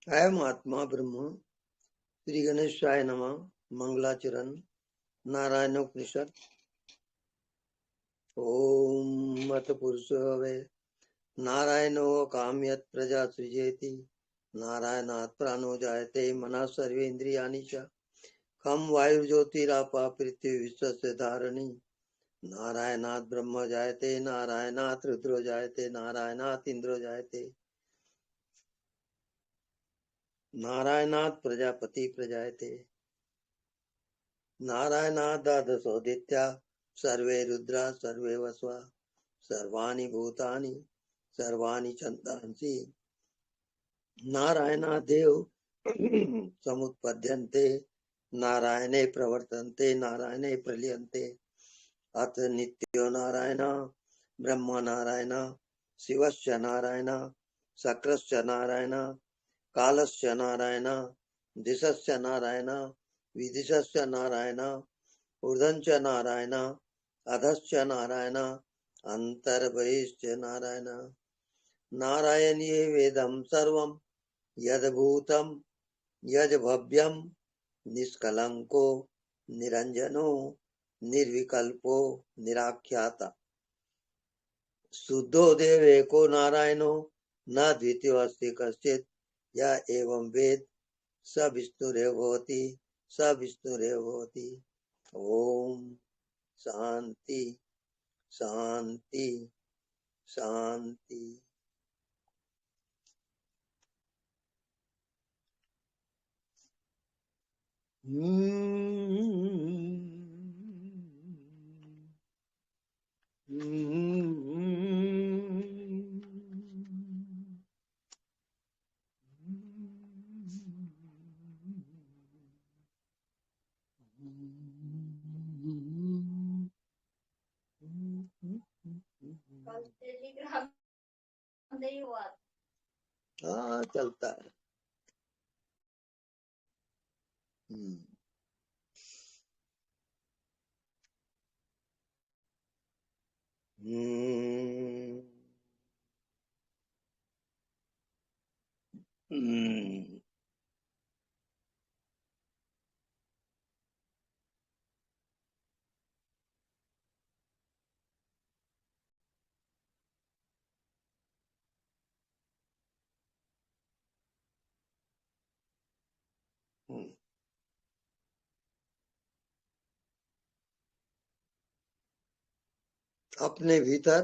अयम आत्मा ब्रह्म। श्री गणेशाय नमः। मंगलाचरण। नारायणोपनिषद। ओम मत पुरुषो वे नारायणो काम्यत् प्रजा सृजेति। नारायणात् प्राणो जायते मनः सर्वेन्द्रियाणि च। खम वायुर्ज्योतिरापा पृथ्वी विश्वस्य धारिणी। नारायणात् ब्रह्म जायते नारायणात् रुद्रो जायते नारायणात् इंद्रो जायते नारायणात् प्रजापति प्रजायते नारायणात् द्वादशोदित्या सर्वे रुद्रा सर्वे वस्वा सर्वाणि भूतानि सर्वाणि छन्दांसि नारायणादेव समुत्पद्यन्ते नारायणे प्रवर्तन्ते नारायणे प्रलीयन्ते। अथ नित्यो नारायण ब्रह्म नारायण शिवस्य नारायण शक्रस्य नारायण कालस्य नारायण दिशस्य नारायण विदिशस्य नारायण ऊर्ध्वश्च नारायण अधश्च नारायण अन्तर्बहिश्च नारायण। नारायणीय वेदं सर्वं यद्भूतं यद्भव्यं निष्कलंको निरंजनो निर्विकल्पो निराख्याता। शुद्धो देव एको नारायणो न द्वितीयो अस्ति कश्चित्। य एवं वेद स विष्णुरेव भवति स विष्णुरेव भवति। ओम शांति शांति शांति। हाँ चलता है। अपने भीतर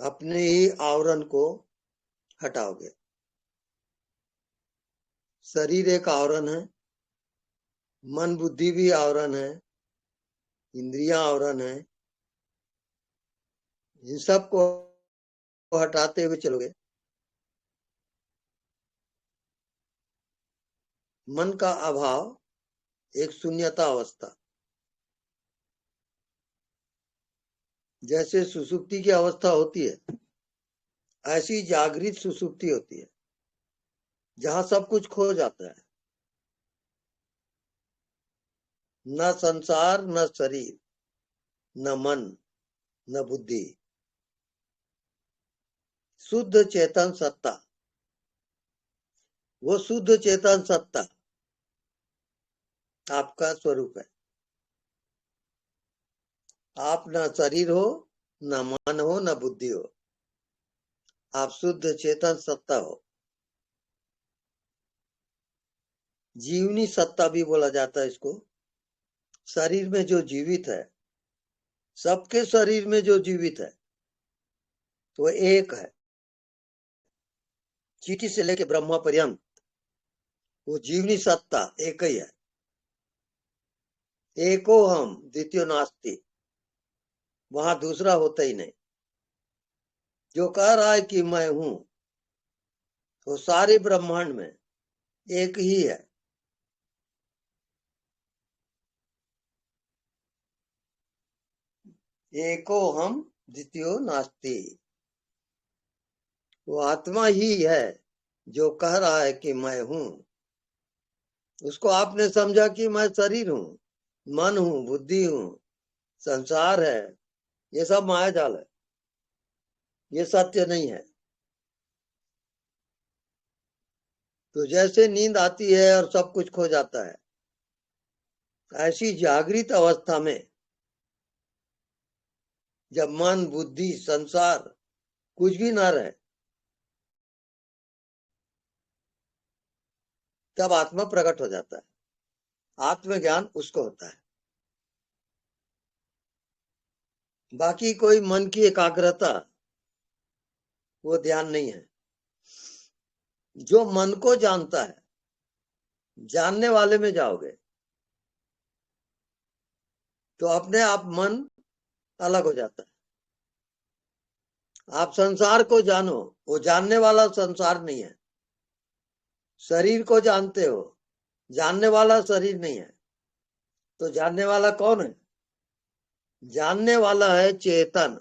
अपने ही आवरण को हटाओगे। शरीर एक आवरण है, मन बुद्धि भी आवरण है, इंद्रियां आवरण है। इन सब को हटाते हुए चलोगे। मन का अभाव एक शून्यता अवस्था। जैसे सुसुप्ति की अवस्था होती है ऐसी जागृत सुसुप्ति होती है जहां सब कुछ खो जाता है। न संसार न शरीर न मन न बुद्धि। शुद्ध चेतन सत्ता, वो शुद्ध चेतन सत्ता आपका स्वरूप है। आप न शरीर हो न मन हो न बुद्धि हो, आप शुद्ध चेतन सत्ता हो। जीवनी सत्ता भी बोला जाता है इसको। शरीर में जो जीवित है, सबके शरीर में जो जीवित है वो एक है। चीटी से लेके ब्रह्मा पर्यंत वो जीवनी सत्ता एक ही है। एको हम द्वितीय नास्ति, वहां दूसरा होता ही नहीं। जो कह रहा है कि मैं हूं वो सारे ब्रह्मांड में एक ही है। एको हम द्वितीयो नास्ति, वो आत्मा ही है जो कह रहा है कि मैं हूं। उसको आपने समझा कि मैं शरीर हूं, मन हूं, बुद्धि हूं, संसार है। ये सब माया जाल है, ये सत्य नहीं है। तो जैसे नींद आती है और सब कुछ खो जाता है, ऐसी जागृत अवस्था में जब मन बुद्धि संसार कुछ भी ना रहे, तब आत्मा प्रकट हो जाता है। आत्मज्ञान उसको होता है। बाकी कोई मन की एकाग्रता वो ध्यान नहीं है। जो मन को जानता है, जानने वाले में जाओगे तो अपने आप मन अलग हो जाता है। आप संसार को जानो, वो जानने वाला संसार नहीं है। शरीर को जानते हो, जानने वाला शरीर नहीं है। तो जानने वाला कौन है? जानने वाला है चेतन।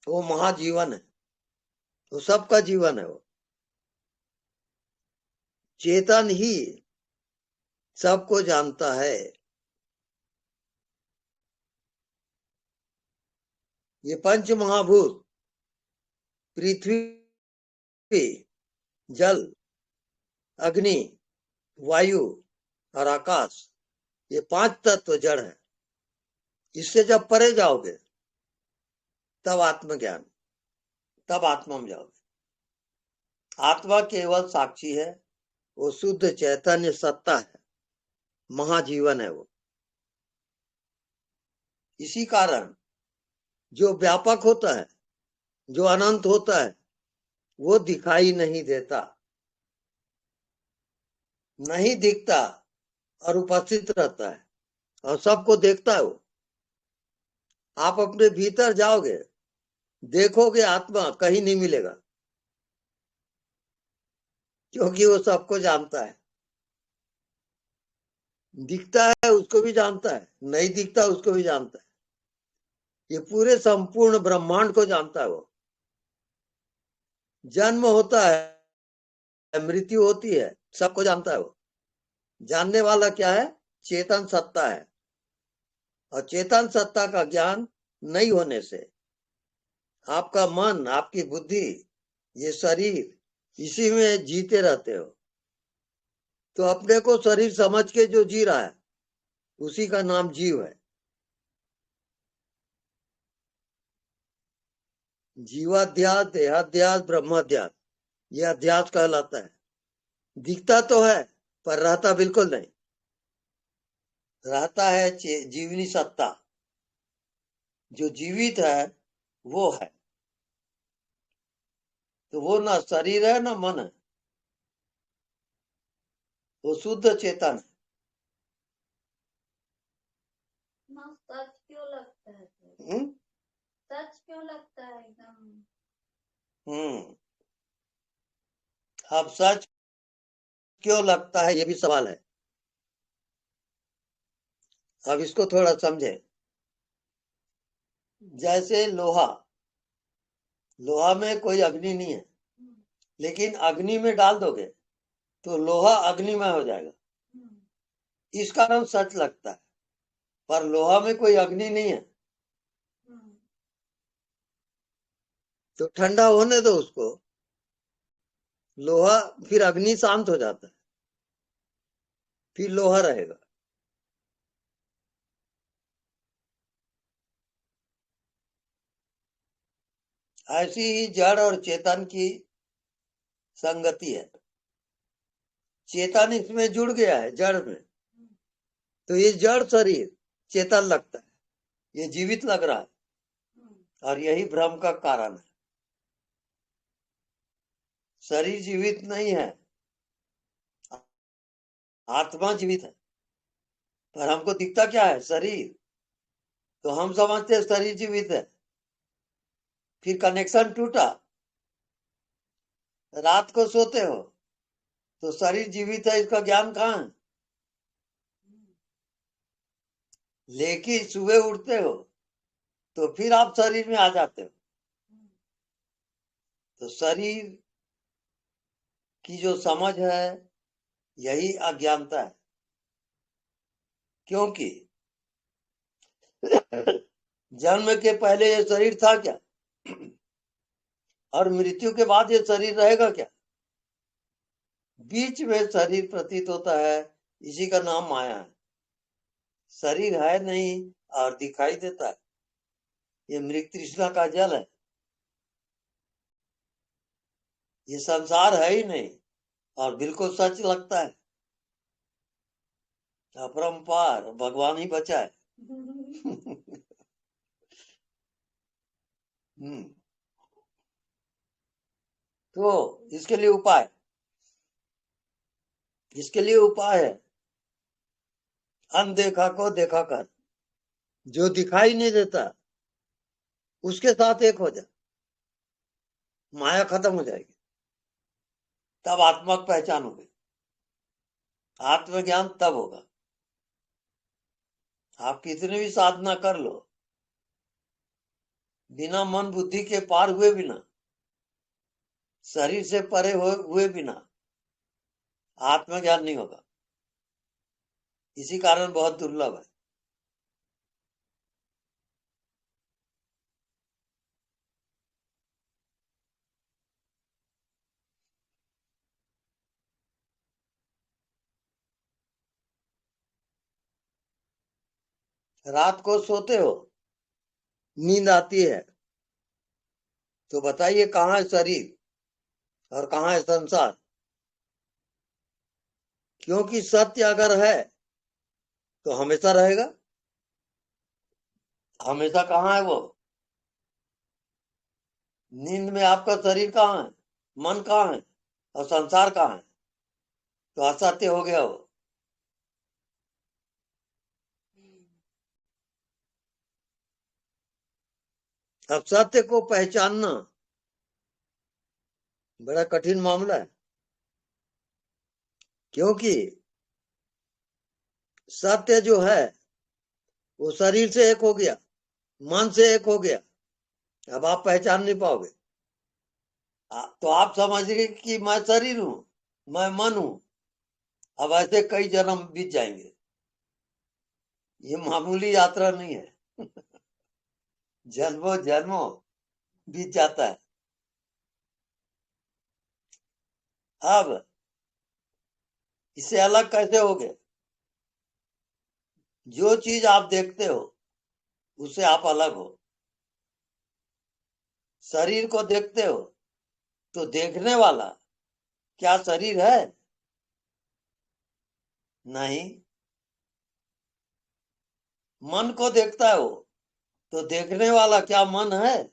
वो महाजीवन है, वो सबका जीवन है। वो चेतन ही सबको जानता है। ये पंच महाभूत पृथ्वी, जल, अग्नि, वायु और आकाश, ये 5 तत्व जड़ है। इससे जब परे जाओगे तब आत्मज्ञान, तब आत्मा में जाओगे। आत्मा केवल साक्षी है, वो शुद्ध चैतन्य सत्ता है, महाजीवन है वो। इसी कारण जो व्यापक होता है, जो अनंत होता है, वो दिखाई नहीं देता, नहीं दिखता और उपस्थित रहता है और सबको देखता है वो। आप अपने भीतर जाओगे, देखोगे आत्मा कहीं नहीं मिलेगा, क्योंकि वो सबको जानता है। दिखता है उसको भी जानता है, नहीं दिखता उसको भी जानता है। ये पूरे संपूर्ण ब्रह्मांड को जानता है वो। जन्म होता है, मृत्यु होती है, सबको जानता है वो। जानने वाला क्या है? चेतन सत्ता है। और चेतन सत्ता का ज्ञान नहीं होने से आपका मन, आपकी बुद्धि, ये शरीर, इसी में जीते रहते हो। तो अपने को शरीर समझ के जो जी रहा है, उसी का नाम जीव है। जीवाध्यास, देहाध्यास, ब्रह्माध्यास, ये अध्यास कहलाता है। दिखता तो है पर रहता बिल्कुल नहीं। रहता है जीवनी सत्ता, जो जीवित है वो है। तो वो ना शरीर है ना मन है, वो शुद्ध चेतन है। सच क्यों लगता है? सच क्यों लगता है एकदम? अब सच क्यों लगता है, ये भी सवाल है। अब इसको थोड़ा समझे। जैसे लोहा, लोहा में कोई अग्नि नहीं है, लेकिन अग्नि में डाल दोगे तो लोहा अग्निमय हो जाएगा, इस कारण सच लगता है। पर लोहा में कोई अग्नि नहीं है, तो ठंडा होने दो उसको, लोहा फिर अग्नि शांत हो जाता है, फिर लोहा रहेगा। ऐसी ही जड़ और चेतन की संगति है। चेतन इसमें जुड़ गया है जड़ में, तो ये जड़ शरीर चेतन लगता है, ये जीवित लग रहा है, और यही भ्रम का कारण है। शरीर जीवित नहीं है, आत्मा जीवित है। पर हमको दिखता क्या है? शरीर। तो हम समझते हैं शरीर जीवित है, फिर कनेक्शन टूटा। रात को सोते हो तो शरीर जीवित है, इसका ज्ञान कहाँ है? लेकिन सुबह उठते हो तो फिर आप शरीर में आ जाते हो। तो शरीर की जो समझ है, यही अज्ञानता है। क्योंकि जन्म के पहले ये शरीर था क्या? और मृत्यु के बाद ये शरीर रहेगा क्या? बीच में शरीर प्रतीत होता है, इसी का नाम माया है। शरीर है नहीं और दिखाई देता है, ये मृग तृष्णा का जल है। ये संसार है ही नहीं और बिल्कुल सच लगता है। अपरंपार भगवान ही बचा है। तो इसके लिए उपाय है अनदेखा को देखा कर। जो दिखाई नहीं देता उसके साथ एक हो जा, माया खत्म हो जाएगी, तब आत्मा की पहचान होगी। आत्मज्ञान तब होगा। आप कितने भी साधना कर लो, बिना मन बुद्धि के पार हुए बिना, शरीर से परे हुए बिना आत्मज्ञान नहीं होगा। इसी कारण बहुत दुर्लभ है। रात को सोते हो, नींद आती है, तो बताइए कहाँ है शरीर और कहाँ है संसार? क्योंकि सत्य अगर है तो हमेशा रहेगा। हमेशा कहाँ है वो? नींद में आपका शरीर कहाँ है, मन कहाँ है और संसार कहाँ है? तो असत्य हो गया वो। अब सत्य को पहचानना बड़ा कठिन मामला है, क्योंकि सत्य जो है वो शरीर से एक हो गया, मन से एक हो गया। अब आप पहचान नहीं पाओगे। तो आप समझिए कि मैं शरीर हूं, मैं मन हूं। अब ऐसे कई जन्म बीत जाएंगे। ये मामूली यात्रा नहीं है। जन्मों जन्मों बीत जाता है। अब इससे अलग कैसे हो गए? जो चीज आप देखते हो उससे आप अलग हो। शरीर को देखते हो तो देखने वाला क्या शरीर है? नहीं। मन को देखता है वो, तो देखने वाला क्या मन है?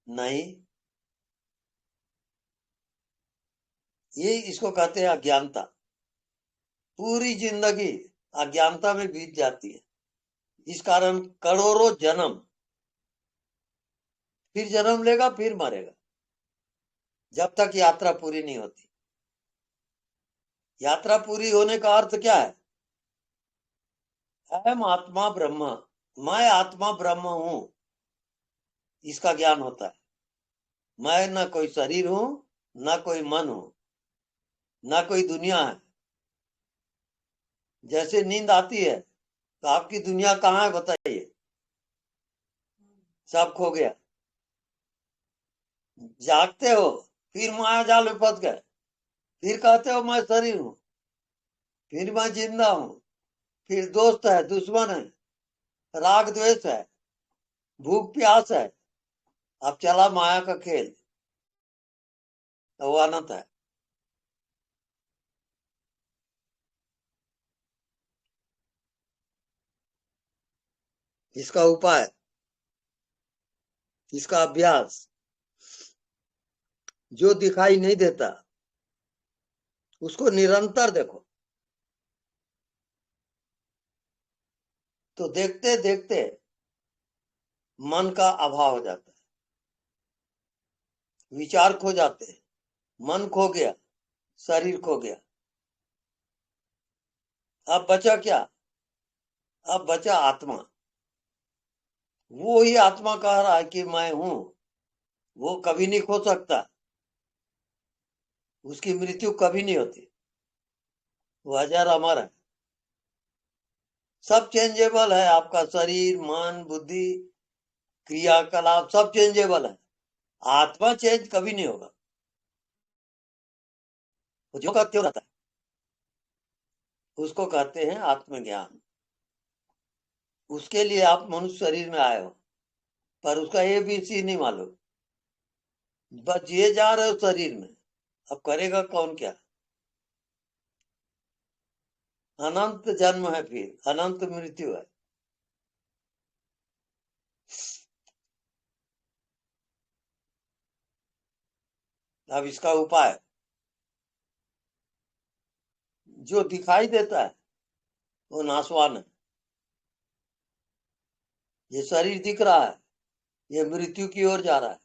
नहीं। ये इसको कहते हैं अज्ञानता। पूरी जिंदगी अज्ञानता में बीत जाती है। इस कारण करोड़ों जन्म, फिर जन्म लेगा, फिर मरेगा, जब तक यात्रा पूरी नहीं होती। यात्रा पूरी होने का अर्थ क्या है? अहम आत्मा ब्रह्म, मैं आत्मा ब्रह्म हूं, इसका ज्ञान होता है। मैं न कोई शरीर हूं, न कोई मन हूं, न कोई दुनिया है। जैसे नींद आती है तो आपकी दुनिया कहाँ है बताइए? सब खो गया। जागते हो, फिर माया जाल में फंस गए, फिर कहते हो मैं शरीर हूं, फिर मैं जिंदा हूं, फिर दोस्त है, दुश्मन है, राग द्वेष है, भूख प्यास है। अब चला माया का खेल, तो वो अनंत है। इसका उपाय, इसका अभ्यास, जो दिखाई नहीं देता उसको निरंतर देखो, तो देखते देखते मन का अभाव हो जाता है, विचार खो जाते हैं, मन खो गया, शरीर खो गया। अब बचा क्या? अब बचा आत्मा। वो ही आत्मा कह रहा है कि मैं हूं। वो कभी नहीं खो सकता, उसकी मृत्यु कभी नहीं होती। वो अजर अमर है। सब चेंजेबल है, आपका शरीर, मन, बुद्धि, क्रियाकलाप सब चेंजेबल है। आत्मा चेंज कभी नहीं होगा, वो जो का क्यों रहता है, उसको कहते हैं आत्मज्ञान। उसके लिए आप मनुष्य शरीर में आए हो, पर उसका ABC नहीं मालूम, बस जिए जा रहे हो शरीर में। अब करेगा कौन क्या? अनंत जन्म है, फिर अनंत मृत्यु है। अब इसका उपाय, जो दिखाई देता है वो नाशवान है। ये शरीर दिख रहा है, ये मृत्यु की ओर जा रहा है।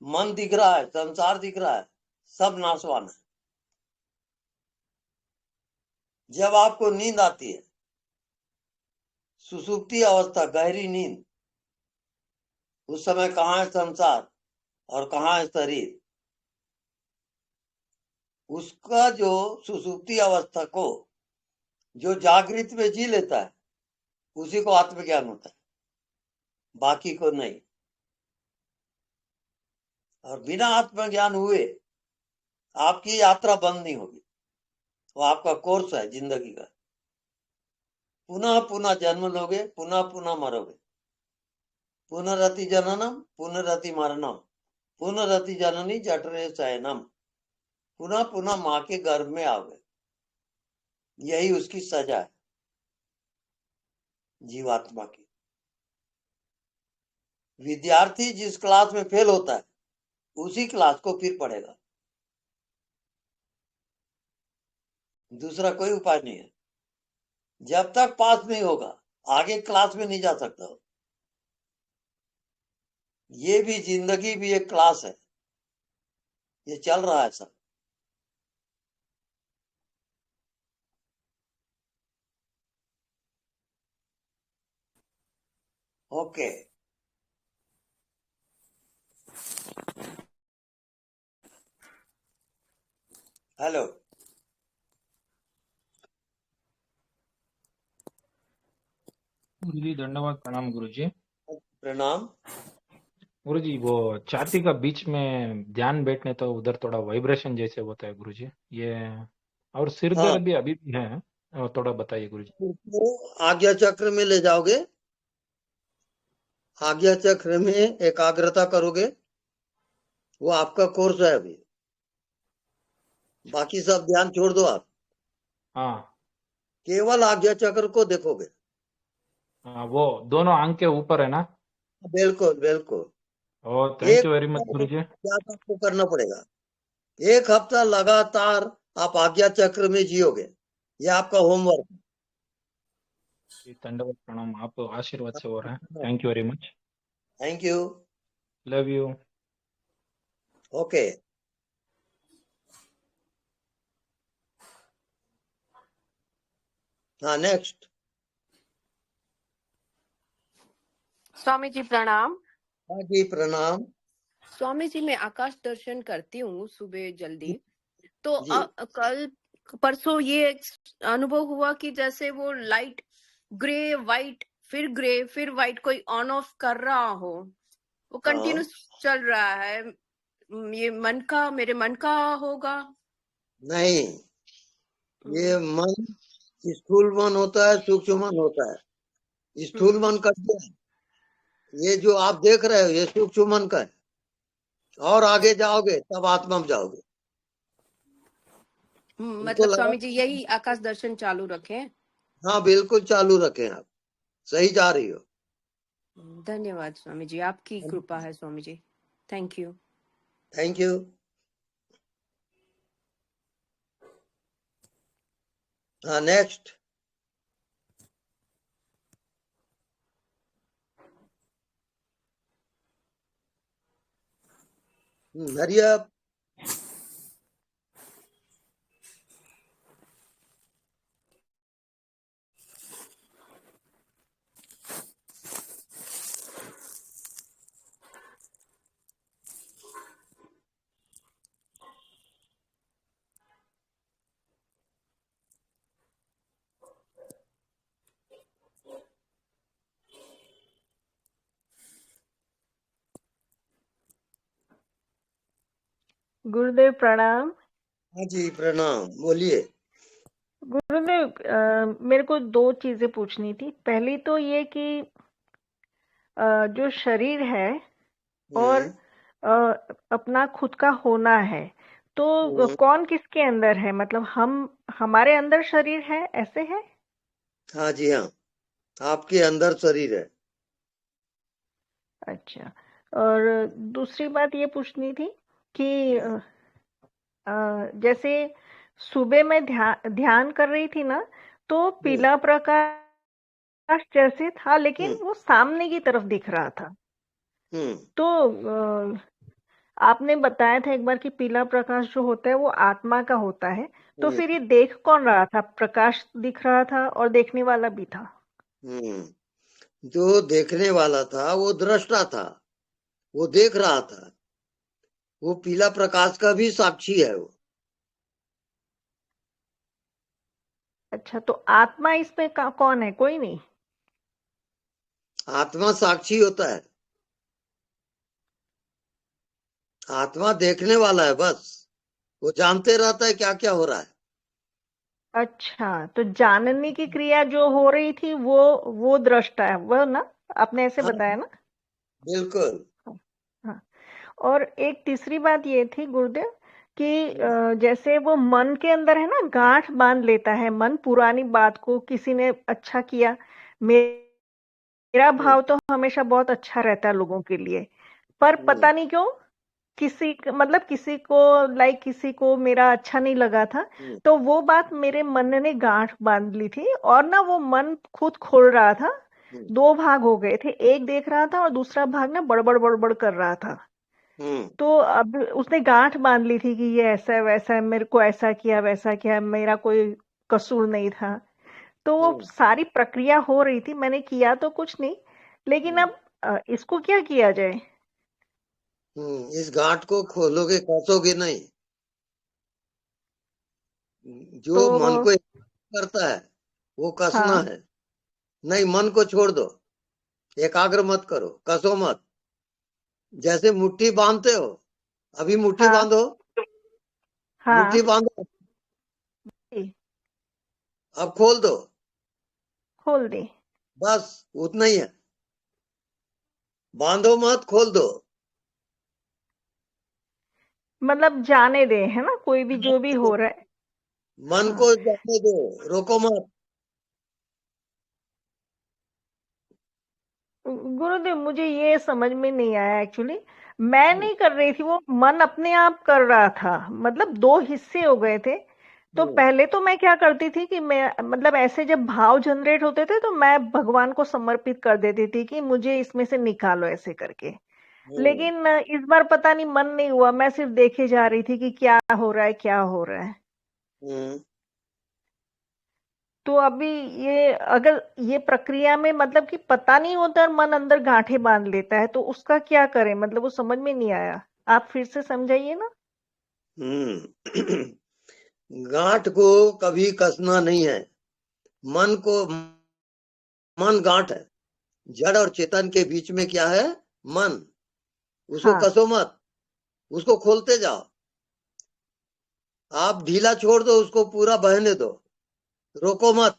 मन दिख रहा है, संसार दिख रहा है, सब नाशवान है। जब आपको नींद आती है, सुसुप्ति अवस्था, गहरी नींद, उस समय कहाँ है संसार और कहाँ है शरीर? उसका जो सुसुप्ति अवस्था को जो जागृत में जी लेता है, उसी को आत्मज्ञान होता है, बाकी को नहीं। और बिना आत्मज्ञान हुए आपकी यात्रा बंद नहीं होगी। वो आपका कोर्स है जिंदगी का। पुनः पुनः जन्म लोगे, पुनः पुनः मरोगे। पुनरति जननम पुनरति मरणम, पुनरति जननी जठरे शयनम। पुनः पुनः माँ के गर्भ में आओगे, यही उसकी सजा है जीवात्मा की। विद्यार्थी जिस क्लास में फेल होता है, उसी क्लास को फिर पढ़ेगा, दूसरा कोई उपाय नहीं है। जब तक पास नहीं होगा, आगे क्लास में नहीं जा सकता हो। ये भी जिंदगी भी एक क्लास है, ये चल रहा है सब। ओके, हेलो, गुरुजी धन्यवाद, प्रणाम गुरुजी। प्रणाम। गुरुजी वो छाती का बीच में ध्यान बैठने तो उधर थोड़ा वाइब्रेशन जैसे होता है गुरुजी, ये और सिर हाँ, दर्द भी अभी भी है, थोड़ा बताइए गुरुजी। उसको आज्ञा चक्र में ले जाओगे, आज्ञा चक्र में एकाग्रता करोगे, वो आपका कोर्स है अभी। बाकी सब ध्यान छोड़ दो आप, हाँ केवल आज्ञा चक्र को देखोगे। हाँ, वो दोनों आंख के ऊपर है ना? बिल्कुल बिल्कुल। ओ थैंक एक यू वेरी मच हफ्ता गुरुजी। अभ्यास आपको करना पड़ेगा। एक हफ्ता लगातार आप आज्ञा चक्र में जियोगे, ये आपका होमवर्क जी, धन्यवाद प्रणाम, आप आशीर्वाद से हो रहा है, है। Thank you very much, thank you. Love you. Okay, हाँ नेक्स्ट। स्वामी जी प्रणाम। हाँ जी प्रणाम। स्वामी जी मैं आकाश दर्शन करती हूँ सुबह जल्दी, तो जी कल परसों ये अनुभव हुआ कि जैसे वो लाइट ग्रे वाइट फिर वाइट कोई ऑन ऑफ कर रहा हो, वो हाँ, कंटिन्यूस चल रहा है। ये मेरे मन का होगा? नहीं, ये मन स्थूल मन होता है, सूक्ष्म मन होता है। स्थूल मन का क्या है? ये जो आप देख रहे हो ये सूक्ष्म मन का है, और आगे जाओगे तब आत्मा में जाओगे। हमको मतलब लगा, स्वामी जी यही आकाश दर्शन चालू रखें? हाँ बिल्कुल चालू रखें, आप सही जा रही हो। धन्यवाद स्वामी जी, आपकी कृपा है Swami ji, thank you. Thank you. हाँ नेक्स्ट। Hurry up. गुरुदेव प्रणाम। हाँ जी प्रणाम, बोलिए। गुरुदेव मेरे को दो चीजें पूछनी थी। पहली तो ये कि जो शरीर है और अपना खुद का होना है, तो कौन किसके अंदर है? मतलब हम हमारे अंदर शरीर है, ऐसे है? हाँ जी हाँ, आपके अंदर शरीर है। अच्छा। और दूसरी बात ये पूछनी थी कि जैसे सुबह में ध्यान कर रही थी ना, तो पीला प्रकाश जैसे था, लेकिन वो सामने की तरफ दिख रहा था। तो आपने बताया था एक बार कि पीला प्रकाश जो होता है वो आत्मा का होता है। तो फिर ये देख कौन रहा था? प्रकाश दिख रहा था और देखने वाला भी था। जो देखने वाला था वो दृष्टा था, वो देख रहा था। वो पीला प्रकाश का भी साक्षी है वो। अच्छा, तो आत्मा इसमें कौन है? कोई नहीं? आत्मा साक्षी होता है, आत्मा देखने वाला है बस। वो जानते रहता है क्या क्या हो रहा है। अच्छा, तो जानने की क्रिया जो हो रही थी वो दृष्टा है, वो ना? आपने ऐसे हाँ बताया ना? बिल्कुल। हाँ। और एक तीसरी बात ये थी गुरुदेव कि जैसे वो मन के अंदर है ना, गांठ बांध लेता है मन पुरानी बात को। किसी ने अच्छा किया, मेरा भाव तो हमेशा बहुत अच्छा रहता है लोगों के लिए, पर पता नहीं क्यों मतलब किसी को किसी को मेरा अच्छा नहीं लगा था, तो वो बात मेरे मन ने गांठ बांध ली थी। और ना वो मन खुद खोल रहा था। दो भाग हो गए थे, एक देख रहा था और दूसरा भाग ना बड़बड़ बड़बड़ कर रहा था। तो अब उसने गांठ बांध ली थी कि ये ऐसा है वैसा है, मेरे को ऐसा किया वैसा किया, मेरा कोई कसूर नहीं था। तो वो सारी प्रक्रिया हो रही थी, मैंने किया तो कुछ नहीं, लेकिन अब इसको क्या किया जाए? इस गांठ को खोलोगे, कसोगे नहीं। जो तो मन को करता है वो कसना हाँ है। नहीं, मन को छोड़ दो, एकाग्र मत करो, कसो मत। जैसे मुट्ठी बांधते हो, अभी मुट्ठी हाँ बांधो, मुट्ठी हाँ बांधो, जी, अब खोल दो, खोल दी। बस उतना ही है। बांधो मत, खोल दो। मतलब जाने दे, है ना? कोई भी जो भी हो रहा है। मन हाँ को जाने दो, रोको मत। गुरुदेव, मुझे ये समझ में नहीं आया एक्चुअली। मैं नहीं कर रही थी, वो मन अपने आप कर रहा था। मतलब दो हिस्से हो गए थे। तो पहले तो मैं क्या करती थी कि मैं मतलब ऐसे जब भाव जनरेट होते थे तो मैं भगवान को समर्पित कर देती थी कि मुझे इसमें से निकालो, ऐसे करके। लेकिन इस बार पता नहीं मन नहीं हुआ, मैं सिर्फ देखे जा रही थी कि क्या हो रहा है क्या हो रहा है। तो अभी ये अगर ये प्रक्रिया में मतलब कि पता नहीं होता और मन अंदर गांठें बांध लेता है, तो उसका क्या करें? मतलब वो समझ में नहीं आया, आप फिर से समझाइए ना। गांठ को कभी कसना नहीं है। मन को, मन गांठ है। जड़ और चेतन के बीच में क्या है? मन। उसको हाँ कसो मत, उसको खोलते जाओ। आप ढीला छोड़ दो, उसको पूरा बहने दो, रोको मत।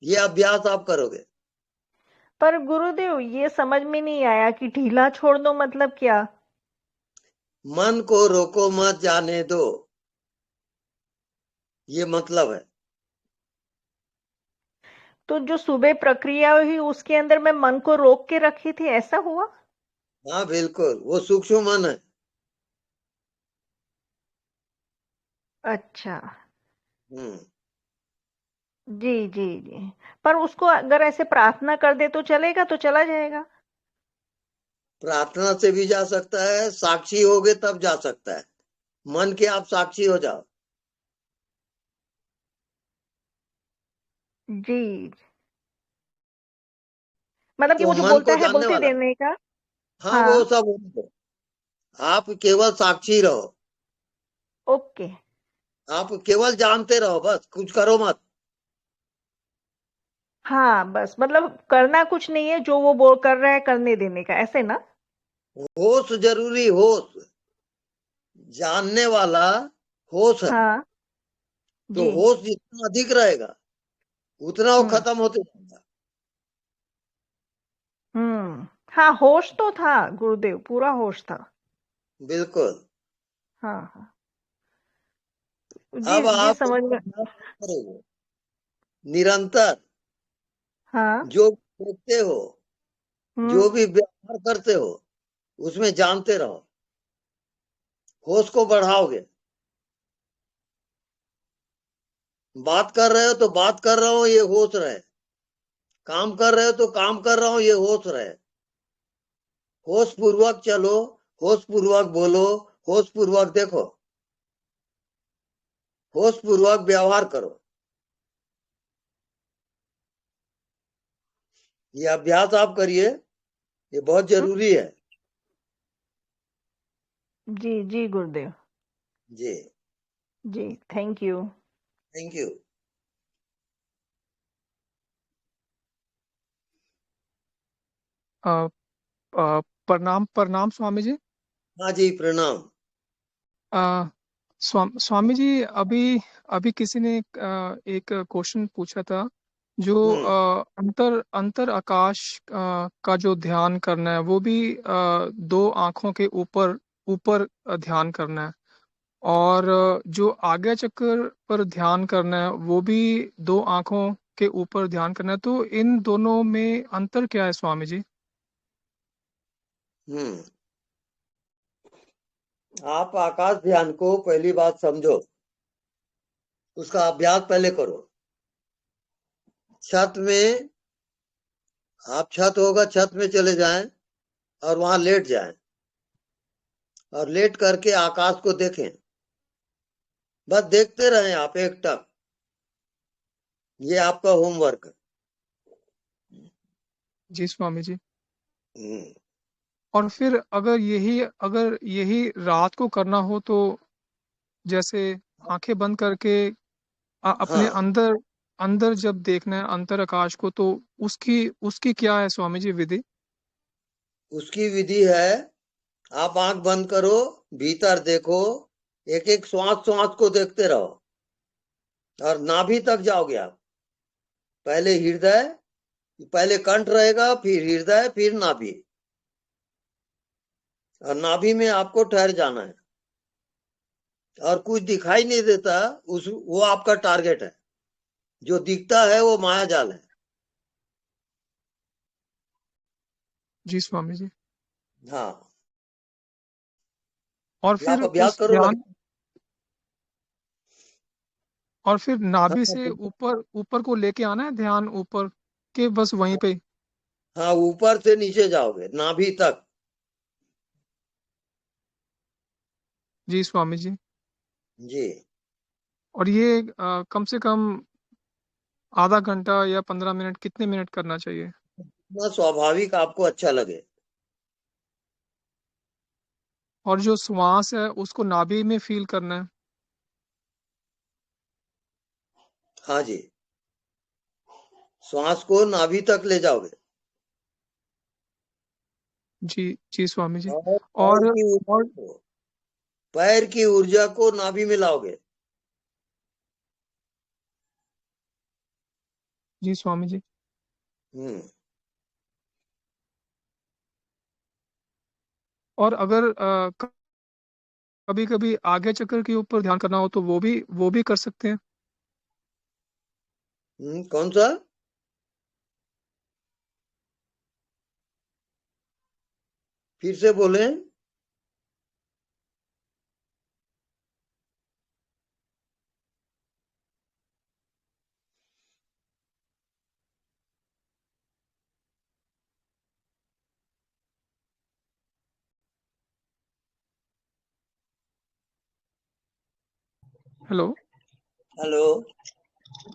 ये अभ्यास आप करोगे। पर गुरुदेव, ये समझ में नहीं आया कि ढीला छोड़ दो मतलब क्या? मन को रोको मत, जाने दो, ये मतलब है। तो जो सुबह प्रक्रिया हुई उसके अंदर मैं मन को रोक के रखी थी, ऐसा हुआ? हाँ बिल्कुल, वो सूक्ष्म मन है। अच्छा। हम्म जी जी जी। पर उसको अगर ऐसे प्रार्थना कर दे तो चलेगा? तो चला जाएगा? प्रार्थना से भी जा सकता है, साक्षी होगे तब जा सकता है। मन के आप साक्षी हो जाओ। जी, मतलब कि तो वो जो मन बोलता को है जानने बोलते वाला, देने का। हाँ वो हाँ। सब होने दो। आप केवल साक्षी रहो, ओके। आप केवल जानते रहो, बस कुछ करो मत। हाँ, बस मतलब करना कुछ नहीं है, जो वो बोल कर रहा है करने देने का, ऐसे ना? होश जरूरी, होश। जानने वाला होश है, हाँ तो जी। होश जितना अधिक रहेगा उतना वो हम्म खत्म होते जाएगा। हाँ, होश तो था गुरुदेव, पूरा होश था। बिल्कुल। हाँ हाँ, अब जी आप समझ में। अभ्यास करोगे निरंतर, हाँ। जो देखते हो, हम्म जो भी व्यवहार करते हो, उसमें जानते रहो, होश को बढ़ाओगे। बात कर रहे हो तो बात कर रहा हूं ये होश रहे, काम कर रहे हो तो काम कर रहा हूं ये होश रहे। होश पूर्वक चलो, होश पूर्वक बोलो, होश पूर्वक देखो, होश पूर्वक व्यवहार करो। ये अभ्यास आप करिए, ये बहुत जरूरी है। जी जी गुरुदेव जी, जी, thank you. Thank you. Uh, प्रणाम प्रणाम स्वामी जी। हाँ जी, प्रणाम। अ, स्वामी जी, अभी अभी किसी ने एक क्वेश्चन पूछा था, जो हम्म अंतर अंतर आकाश का जो ध्यान करना है, वो भी दो आंखों के ऊपर ऊपर ध्यान करना है, और जो आज्ञा चक्र पर ध्यान करना है, वो भी दो आंखों के ऊपर ध्यान करना है। तो इन दोनों में अंतर क्या है स्वामी जी? हम्म आप आकाश ध्यान को पहली बात समझो, उसका अभ्यास पहले करो। छत में, आप छत होगा, छत में चले जाएं और वहां लेट जाएं, और लेट करके आकाश को देखें। बस देखते रहें आप एकटक। ये आपका होमवर्क है। जी स्वामी जी। हम्म, और फिर अगर यही रात को करना हो, तो जैसे आंखें बंद करके अपने हाँ, अंदर अंदर जब देखना है अंतर आकाश को, तो उसकी उसकी क्या है स्वामी जी विधि? उसकी विधि है, आप आंख बंद करो, भीतर देखो, एक एक श्वास श्वास को देखते रहो, और नाभि तक जाओगे आप। पहले हृदय, पहले कंठ रहेगा, फिर हृदय, फिर नाभि, और नाभि में आपको ठहर जाना है। और कुछ दिखाई नहीं देता, उस वो आपका टारगेट है। जो दिखता है वो माया जाल है। जी स्वामी जी। हाँ, और ये आप फिर अभ्यास उस करो ध्यान, लगे। और फिर नाभि हाँ, से ऊपर ऊपर को लेके आना है ध्यान, ऊपर के बस वहीं पे। हाँ, ऊपर से नीचे जाओगे नाभि तक। जी स्वामी जी। जी, और ये कम से कम आधा घंटा या 15 मिनट, कितने मिनट करना चाहिए? ना स्वाभाविक आपको अच्छा लगे। और जो श्वास है उसको नाभि में फील करना है? हाँ जी, श्वास को नाभि तक ले जाओगे, जी जी स्वामी जी। और और और पैर की ऊर्जा को नाभि में लाओगे। जी स्वामी जी। हम्म और अगर कभी कभी आज्ञा चक्र के ऊपर ध्यान करना हो, तो वो भी कर सकते हैं? कौन सा? फिर से बोले। हेलो। हेलो।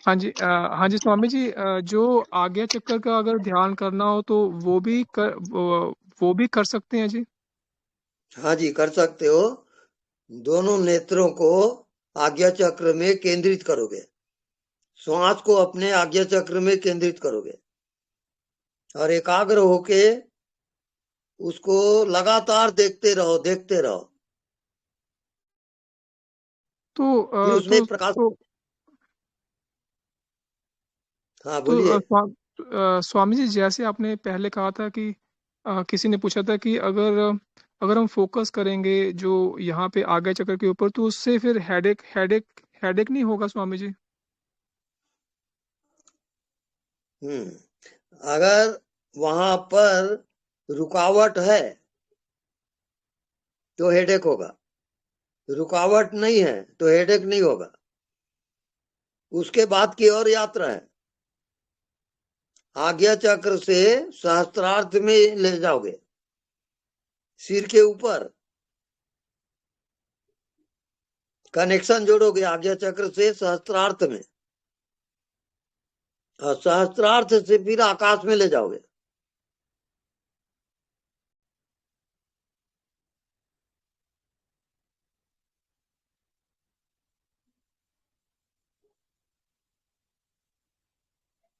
हाँ जी, हाँ जी स्वामी जी, जो आज्ञा चक्र का अगर ध्यान करना हो, तो वो भी कर सकते हैं जी? हाँ जी, कर सकते हो। दोनों नेत्रों को आज्ञा चक्र में केंद्रित करोगे, श्वास को अपने आज्ञा चक्र में केंद्रित करोगे, और एकाग्र होके उसको लगातार देखते रहो, देखते रहो। कि तो उसमें तो प्रकाश। तो, हाँ तो बोलिए। स्वामी जी, जैसे आपने पहले कहा था कि किसी ने पूछा था कि अगर अगर हम फोकस करेंगे जो यहाँ पे आगे चक्र के ऊपर, तो उससे फिर हेडेक नहीं होगा स्वामी जी? अगर वहां पर रुकावट है तो हेडेक होगा, रुकावट नहीं है तो हेडेक नहीं होगा। उसके बाद की और यात्रा है, आज्ञा चक्र से सहस्त्रार्थ में ले जाओगे, सिर के ऊपर कनेक्शन जोड़ोगे आज्ञा चक्र से सहस्त्रार्थ में, और सहस्त्रार्थ से फिर आकाश में ले जाओगे।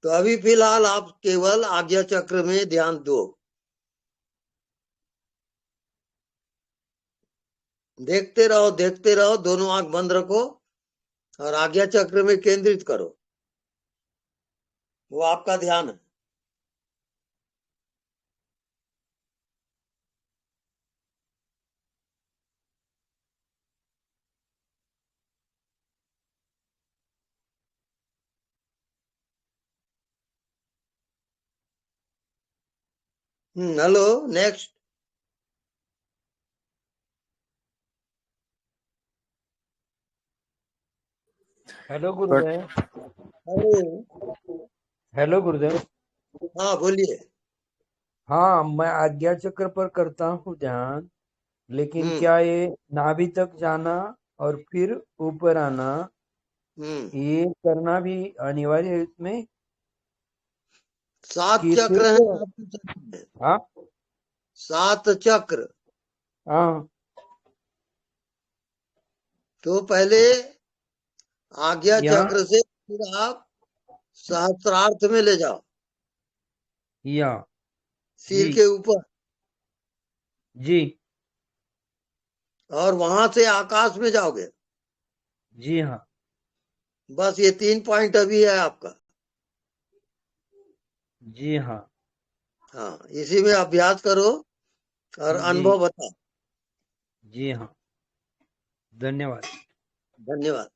तो अभी फिलहाल आप केवल आज्ञा चक्र में ध्यान दो, देखते रहो, दोनों आंख बंद रखो और आज्ञा चक्र में केंद्रित करो, वो आपका ध्यान है। Hello, next. हेलो गुरुदेव। हेलो। हेलो गुरुदेव। हाँ बोलिए। हाँ, मैं आज्ञा चक्र पर करता हूँ ध्यान, लेकिन हम्म क्या ये नाभि तक जाना और फिर ऊपर आना, हम्म ये करना भी अनिवार्य है इसमें, 7 कि चक्र सिर्फ? है आपके चक्र में, हाँ 7 चक्र। हाँ तो पहले आज्ञा यहाँ चक्र से फिर आप सहस्त्रार्थ में ले जाओ, यहाँ सिर जी के ऊपर, जी और वहां से आकाश में जाओगे। जी हाँ बस ये 3 पॉइंट अभी है आपका। जी हाँ हाँ, इसी में अभ्यास करो और जी अनुभव बताओ। जी हाँ, धन्यवाद। धन्यवाद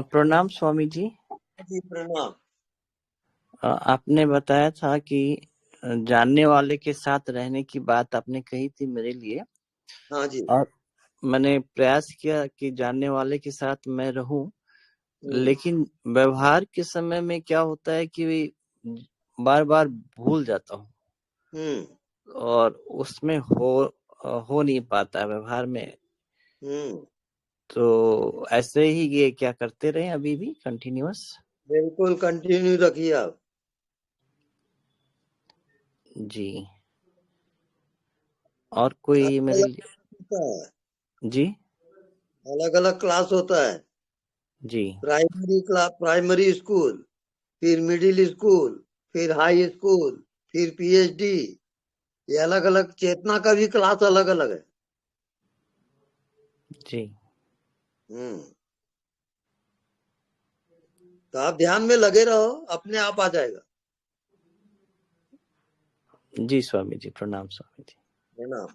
प्रणाम स्वामी जी। जी, प्रणाम। आपने बताया था कि जानने वाले के साथ रहने की बात आपने कही थी मेरे लिए, हाँ जी। और मैंने प्रयास किया कि जानने वाले के साथ मैं रहूं, लेकिन व्यवहार के समय में क्या होता है कि बार बार भूल जाता हूँ, और उसमें हो नहीं पाता है व्यवहार में। तो ऐसे ही ये क्या करते रहे अभी भी कंटिन्यूअस? बिल्कुल कंटिन्यू रखिए आप। जी। और कोई अलग मेरे अलग लिए? होता है, जी अलग अलग क्लास होता है। जी प्राइमरी क्लास, प्राइमरी स्कूल, फिर मिडिल स्कूल, फिर हाई स्कूल, फिर पीएचडी, ये अलग अलग, चेतना का भी क्लास अलग अलग है। जी हम्म तो आप ध्यान में लगे रहो, अपने आप आ जाएगा, जी स्वामी जी, प्रणाम स्वामी जी। है ना।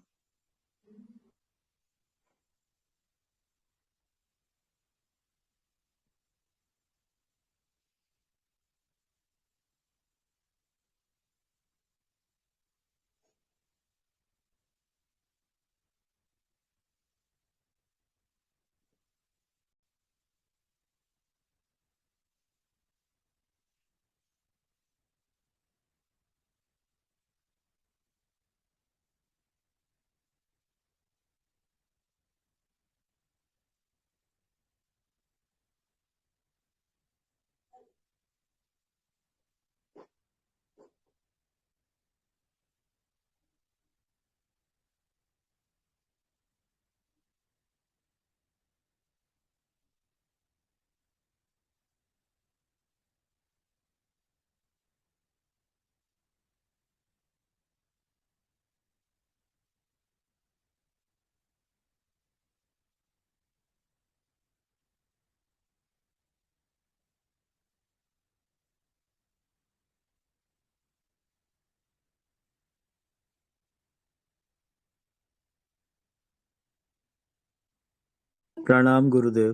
प्रणाम गुरुदेव।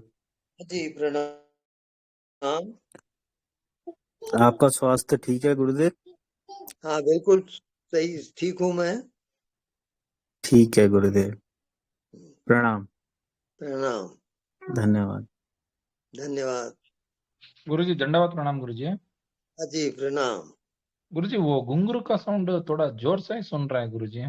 जी प्रणाम। आपका स्वास्थ्य ठीक है गुरुदेव? हाँ बिल्कुल सही, ठीक हूँ मैं। ठीक है गुरुदेव, प्रणाम। प्रणाम। धन्यवाद। धन्यवाद। गुरुजी दंडवत प्रणाम गुरुजी। जी प्रणाम। गुरुजी वो घुंघरू का साउंड थोड़ा जोर से ही सुन रहा है गुरुजी।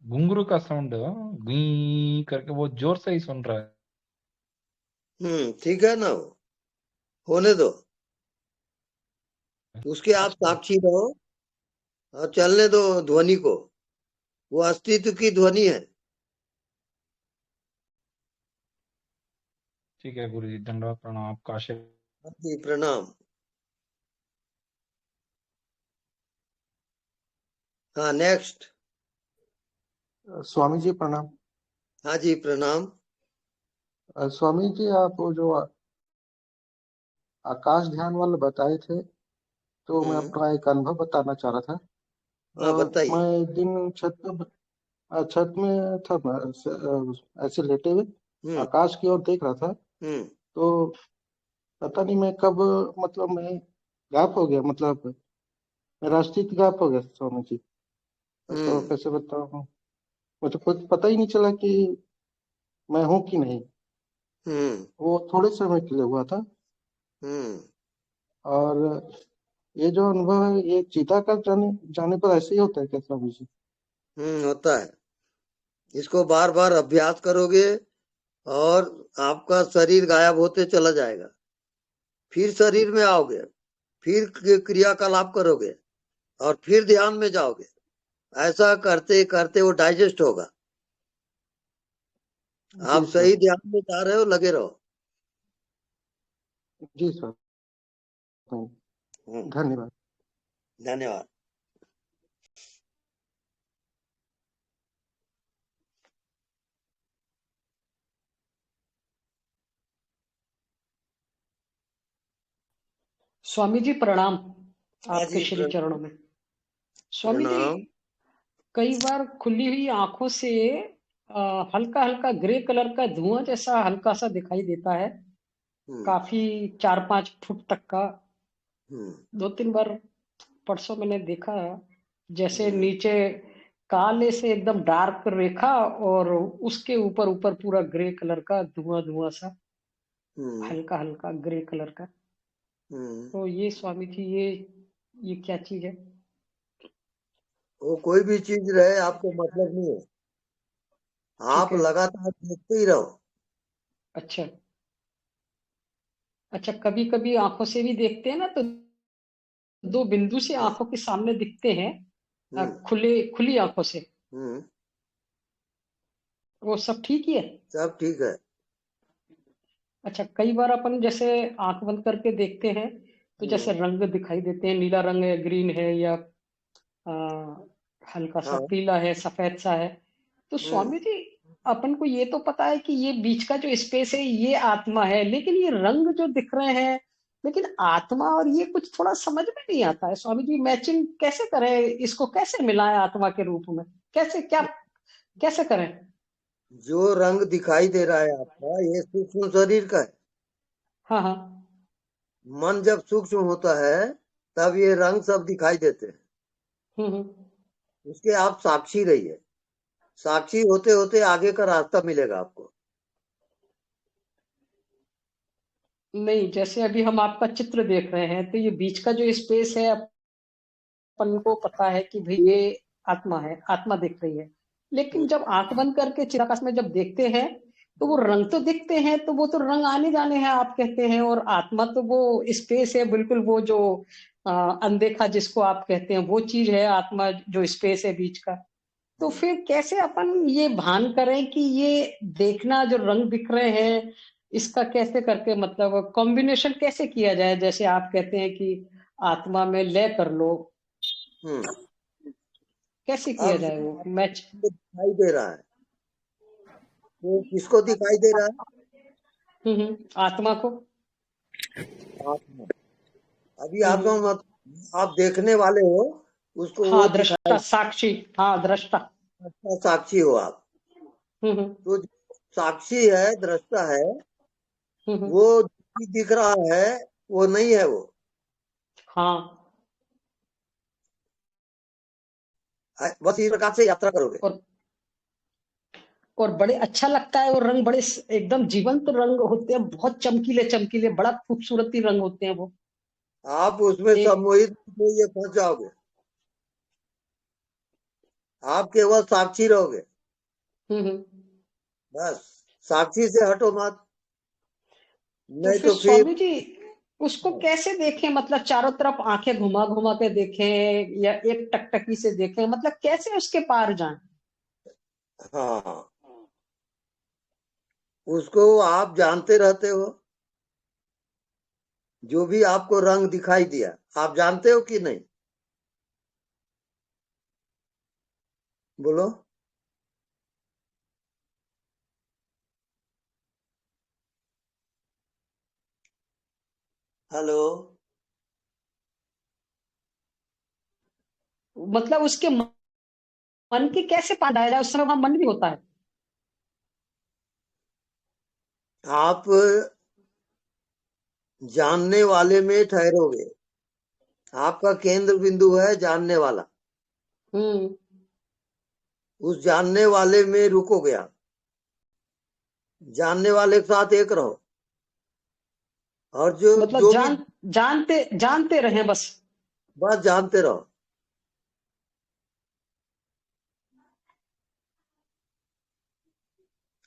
घुंघरू का साउंड गुई करके वो जोर से ही सुन रहा है। ठीक है ना, वो होने दो, उसके आप साक्षी रहो और चलने दो ध्वनि को, वो अस्तित्व की ध्वनि है। ठीक है गुरुजी, दंडवत प्रणाम, आपका आशीर्वाद। जी प्रणाम। हाँ नेक्स्ट। स्वामी जी प्रणाम। हाँ जी प्रणाम। स्वामी जी, आप वो जो आकाश ध्यान वाला बताए थे, तो मैं अपना एक अनुभव बताना चाह रहा था। हाँ बताइए। मैं एक दिन छत में था, मैं ऐसे लेटे हुए आकाश की ओर देख रहा था। तो पता नहीं मैं कब, मतलब मैं गायब हो गया, मतलब मेरा अस्तित्व गायब हो गया स्वामी जी। तो कैसे बताऊं, मुझे खुद पता ही नहीं चला कि मैं हूं कि नहीं। वो थोड़े समय के लिए हुआ था। और ये जो अनुभव है, ये चीता का जाने पर ऐसे ही होता है क्या स्वामी जी? होता है। इसको बार बार अभ्यास करोगे और आपका शरीर गायब होते चला जाएगा, फिर शरीर में आओगे, फिर क्रियाकलाप करोगे और फिर ध्यान में जाओगे। ऐसा करते करते वो डाइजेस्ट होगा। आप सही ध्यान में जा रहे हो, लगे रहो। जी सर, धन्यवाद। धन्यवाद। स्वामी जी प्रणाम, हाँ आपके जी श्री चरणों में। स्वामी जी, प्रणाम। कई बार खुली हुई आंखों से हल्का हल्का ग्रे कलर का धुआं जैसा हल्का सा दिखाई देता है, काफी 4-5 फुट तक का। 2-3 बार परसों मैंने देखा, जैसे नीचे काले से एकदम डार्क रेखा और उसके ऊपर ऊपर पूरा ग्रे कलर का धुआं धुआं सा, हल्का हल्का ग्रे कलर का। तो ये स्वामी जी, ये क्या चीज है? वो कोई भी चीज रहे, आपको मतलब नहीं है। आप लगातार देखते ही रहो। अच्छा अच्छा, कभी कभी आंखों से भी देखते हैं ना, तो 2 बिंदु से आंखों के सामने दिखते हैं, खुली आंखों से। वो सब ठीक ही है? सब ठीक है। अच्छा, कई बार अपन जैसे आंख बंद करके देखते हैं तो जैसे रंग दिखाई देते हैं, नीला रंग है, ग्रीन है, या हल्का सा पीला है, सफेद सा है। तो स्वामी जी, अपन को ये तो पता है कि ये बीच का जो स्पेस है ये आत्मा है, लेकिन ये रंग जो दिख रहे हैं, लेकिन आत्मा और ये कुछ थोड़ा समझ में नहीं आता है। स्वामी जी, मैचिंग कैसे करें, इसको कैसे मिलाएं आत्मा के रूप में, कैसे करें? जो रंग दिखाई दे रहा है आपका, ये सूक्ष्म शरीर का है। हाँ हाँ। मन जब सूक्ष्म होता है तब ये रंग सब दिखाई देते हैं। उसके आप साक्षी रहिए। साक्षी होते होते आगे का रास्ता मिलेगा आपको। नहीं, जैसे अभी हम आपका चित्र देख रहे हैं, तो ये बीच का जो स्पेस है, अपन को पता है कि भाई ये आत्मा है, आत्मा दिख रही है। लेकिन जब आंख बंद करके चिदाकाश में जब देखते हैं तो वो रंग तो दिखते हैं, तो वो तो रंग आने जाने हैं आप कहते हैं, और आत्मा तो वो स्पेस है, बिल्कुल वो जो अनदेखा जिसको आप कहते हैं, वो चीज है आत्मा, जो स्पेस है बीच का। तो फिर कैसे अपन ये भान करें कि ये देखना जो रंग दिख रहे हैं, इसका कैसे करके, मतलब कॉम्बिनेशन कैसे किया जाए? जैसे आप कहते हैं कि आत्मा में लय कर लो, कैसे किया जाए वो मैच? दिखाई दे रहा है, वो किसको दिखाई दे रहा है? आत्मा को। आत्मा। अभी आत्मा मत, आप देखने वाले हो उसको। हाँ, वो दृष्टा, साक्षी। हाँ, दृष्टा, साक्षी हो आप। तो साक्षी है, दृष्टा है, वो दिख रहा है, वो नहीं है वो। हाँ, बस इस प्रकार से यात्रा करोगे। और बड़े अच्छा लगता है, वो रंग बड़े एकदम जीवंत रंग होते हैं, बहुत चमकीले चमकीले, बड़ा खूबसूरती रंग होते हैं वो। आप उसमें सम्मोहित ये पहुंच जाओगे, आप केवल साक्षी रहोगे। बस साक्षी से हटो मत, नहीं फिर तो फिर स्वामी जी उसको कैसे देखें? मतलब चारों तरफ आंखें घुमा घुमा के देखें या एक टकटकी से देखें? मतलब कैसे उसके पार जाएं? हाँ, उसको आप जानते रहते हो, जो भी आपको रंग दिखाई दिया आप जानते हो कि नहीं? बोलो। हेलो। मतलब उसके मन के कैसे पार जाए? उस समय वहां मन भी होता है। आप जानने वाले में ठहरोगे, आपका केंद्र बिंदु है जानने वाला, उस जानने वाले में रुकोगे आप, जानने वाले के साथ एक रहो, और जो मतलब जो जानते रहे, बस जानते रहो।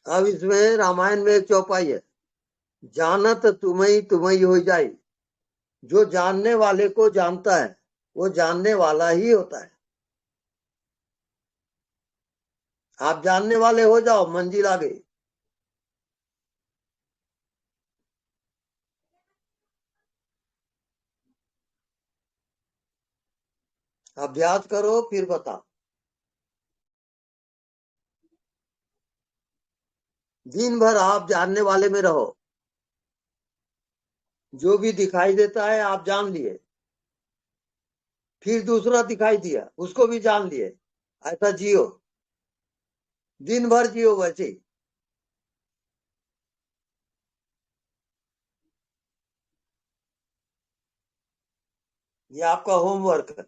अब इसमें रामायण में एक चौपाई है, जानत तुम्हें हो जाए। जो जानने वाले को जानता है वो जानने वाला ही होता है। आप जानने वाले हो जाओ, मंजिल आ गई। अभ्यास करो फिर बताओ। दिन भर आप जानने वाले में रहो, जो भी दिखाई देता है आप जान लिए, फिर दूसरा दिखाई दिया उसको भी जान लिए, ऐसा जियो, दिन भर जियो वैसे ही। ये आपका होमवर्क है।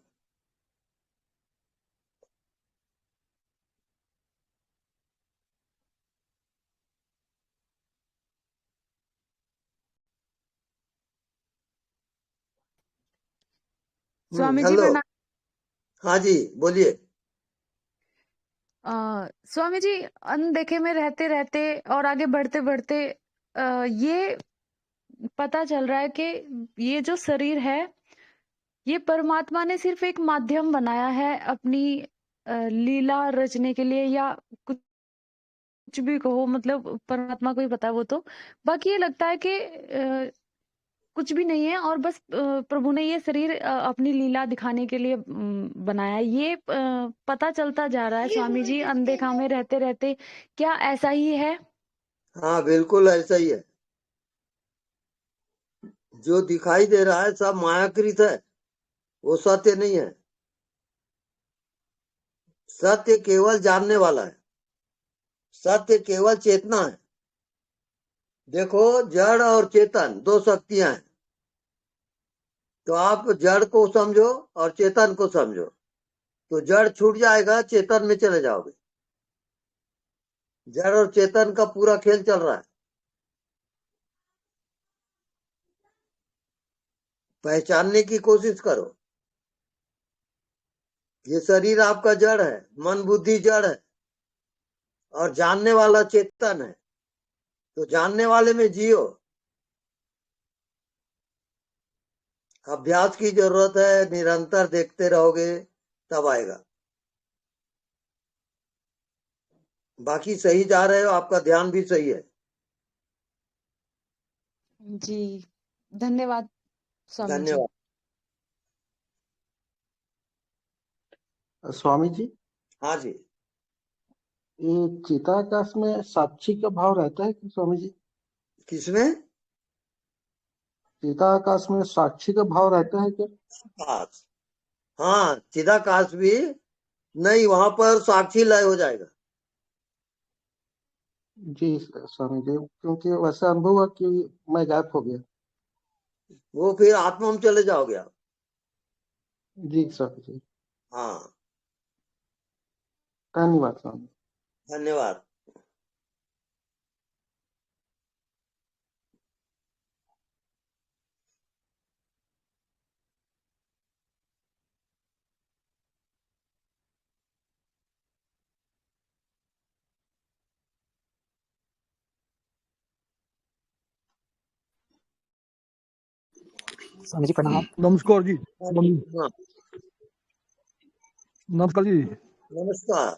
स्वामी जी हेलो। प्रणाम। हाँ जी बोलिए। स्वामी जी, अनदेखे में रहते रहते और आगे बढ़ते बढ़ते ये पता चल रहा है कि ये जो शरीर है ये परमात्मा ने सिर्फ एक माध्यम बनाया है अपनी लीला रचने के लिए, या कुछ भी कहो, मतलब परमात्मा को ही पता है वो तो। बाकी ये लगता है कि कुछ भी नहीं है और बस प्रभु ने ये शरीर अपनी लीला दिखाने के लिए बनाया है। ये पता चलता जा रहा है स्वामी जी अनदेखा में रहते रहते। क्या ऐसा ही है? हाँ बिल्कुल ऐसा ही है। जो दिखाई दे रहा है सब मायाकृत है, वो सत्य नहीं है। सत्य केवल जानने वाला है, सत्य केवल चेतना है। देखो, जड़ और चेतन दो शक्तियां हैं, तो आप जड़ को समझो और चेतन को समझो, तो जड़ छूट जाएगा, चेतन में चले जाओगे। जड़ और चेतन का पूरा खेल चल रहा है। पहचानने की कोशिश करो। ये शरीर आपका जड़ है, मन बुद्धि जड़ है, और जानने वाला चेतन है, तो जानने वाले में जियो। अभ्यास की जरूरत है, निरंतर देखते रहोगे तब आएगा। बाकी सही जा रहे हो, आपका ध्यान भी सही है। जी धन्यवाद स्वामी जी। धन्यवाद। स्वामी जी, हाँ जी। ये चिताकाश में साक्षी का भाव रहता है कि स्वामी जी? किसमें? चिताकाश में साक्षी का भाव रहता है क्या? चिदाकाश, हाँ चिदाकाश भी नहीं, वहां पर साक्षी लय हो जाएगा। जी स्वामी जी, क्योंकि वैसा अनुभव हुआ कि मैं गायब हो गया। वो फिर आत्मा में चले जाओगे आप। जी स्वामी जी, हाँ, धन्यवाद स्वामी। धन्यवाद। स्वामी जी प्रणाम। नमस्कार जी। हाँ, स्वामी हाँ, नमस्कार जी। नमस्कार।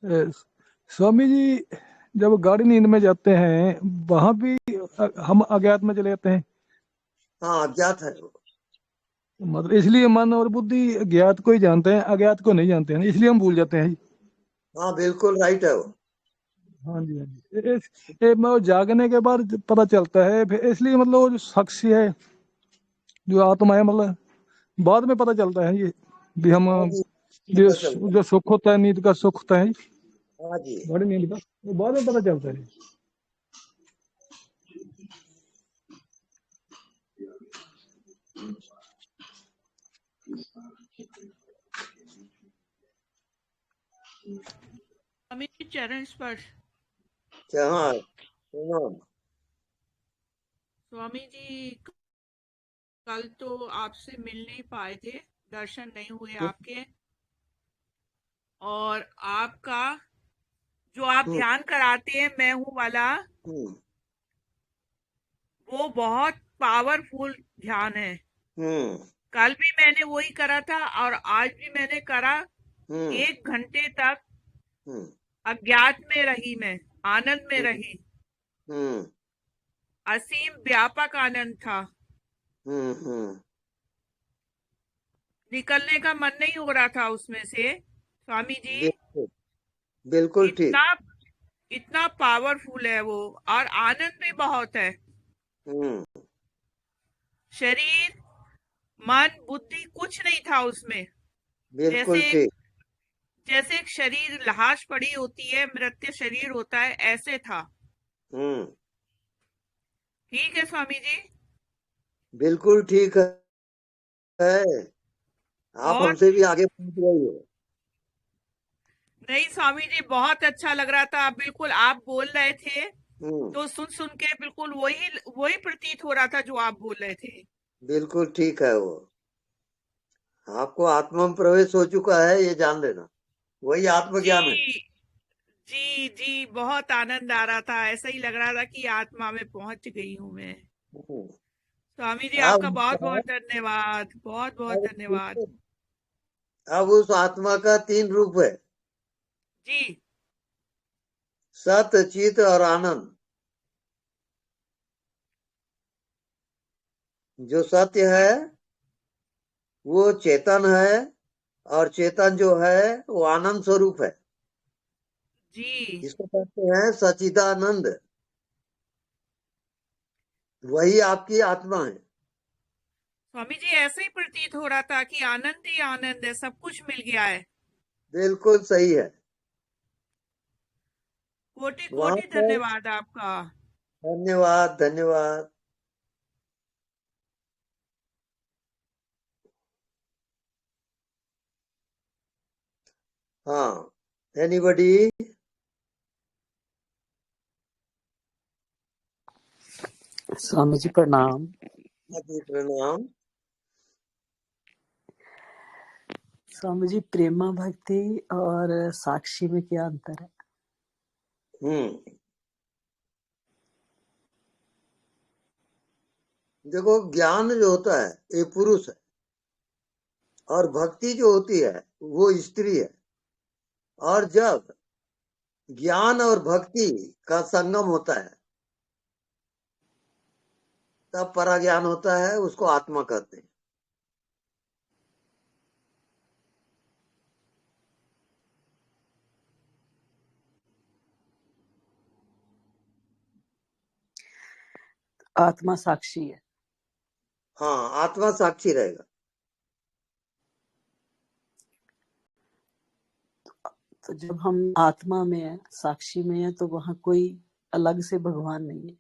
ए, स्वामी जी, जब गाढ़ी नींद में जाते हैं वहां भी हम अज्ञात में चले जाते हैं। हाँ, अज्ञात है वो। मतलब इसलिए मन और बुद्धि ज्ञात को ही जानते हैं, अज्ञात को नहीं जानते हैं, इसलिए हम भूल जाते हैं जी। हाँ, बिल्कुल राइट है वो। हाँ जी, हाँ जी। मतलब जागने के बाद पता चलता है, फिर इसलिए मतलब वो जो शख्स है, जो आत्मा है, मतलब बाद में पता चलता है ये भी हम हाँ जी, जो पता चलता जो सुख होता है, नींद का सुख होता है, है। हाँ जी, गाढ़ी नींद का, वो बाद में पता चलता है। स्वामी जी चरण स्पर्श। हाँ, प्रणाम। स्वामी जी कल तो आपसे मिल नहीं पाए थे, दर्शन नहीं हुए आपके, और आपका जो आप ध्यान कराते हैं मैं हूँ वाला, वो बहुत पावरफुल ध्यान है। कल भी मैंने वही करा था और आज भी मैंने करा। 1 घंटे तक अज्ञात में रही, मैं आनंद में रही। असीम व्यापक आनंद था। निकलने का मन नहीं हो रहा था उसमें से। स्वामी जी बिल्कुल, बिल्कुल ठीक। इतना पावरफुल है वो, और आनंद भी बहुत है। शरीर, मन, बुद्धि कुछ नहीं था उसमें। बिल्कुल ठीक। जैसे एक शरीर लाश पड़ी होती है, मृत्यु शरीर होता है, ऐसे था। ठीक है स्वामी जी। बिल्कुल ठीक है। आप हमसे भी आगे पहुंच रही हो। नहीं स्वामी जी, बहुत अच्छा लग रहा था। बिल्कुल आप बोल रहे थे तो सुन के बिल्कुल वही प्रतीत हो रहा था जो आप बोल रहे थे। बिल्कुल ठीक है वो। आपको आत्मा में प्रवेश हो चुका है, ये जान लेना। वही आत्मज्ञान है। जी जी, बहुत आनंद आ रहा था। ऐसा ही लग रहा था कि आत्मा में पहुंच गई हूँ मैं। स्वामी जी आपका बहुत बहुत धन्यवाद, बहुत बहुत धन्यवाद। अब उस आत्मा का 3 रूप है जी। सत, चित और आनंद। जो सत्य है वो चेतन है, और चेतन जो है वो आनंद स्वरूप है जी। इसको कहते हैं सच्चिदानंद। वही आपकी आत्मा है। स्वामी जी ऐसे ही प्रतीत हो रहा था कि आनंद ही आनंद है, सब कुछ मिल गया है। बिल्कुल सही है। कोटि कोटि धन्यवाद आपका। धन्यवाद, धन्यवाद। हाँ, एनीबडी? स्वामी जी प्रणाम। जी प्रणाम। स्वामी जी, प्रेमा भक्ति और साक्षी में क्या अंतर है? देखो, ज्ञान जो होता है ये पुरुष है, और भक्ति जो होती है वो स्त्री है। और जब ज्ञान और भक्ति का संगम होता है तब पराज्ञान होता है, उसको आत्मा कहते हैं। आत्मा साक्षी है। हाँ, आत्मा साक्षी रहेगा। तो जब हम आत्मा में है, साक्षी में है, तो वहां कोई अलग से भगवान नहीं है।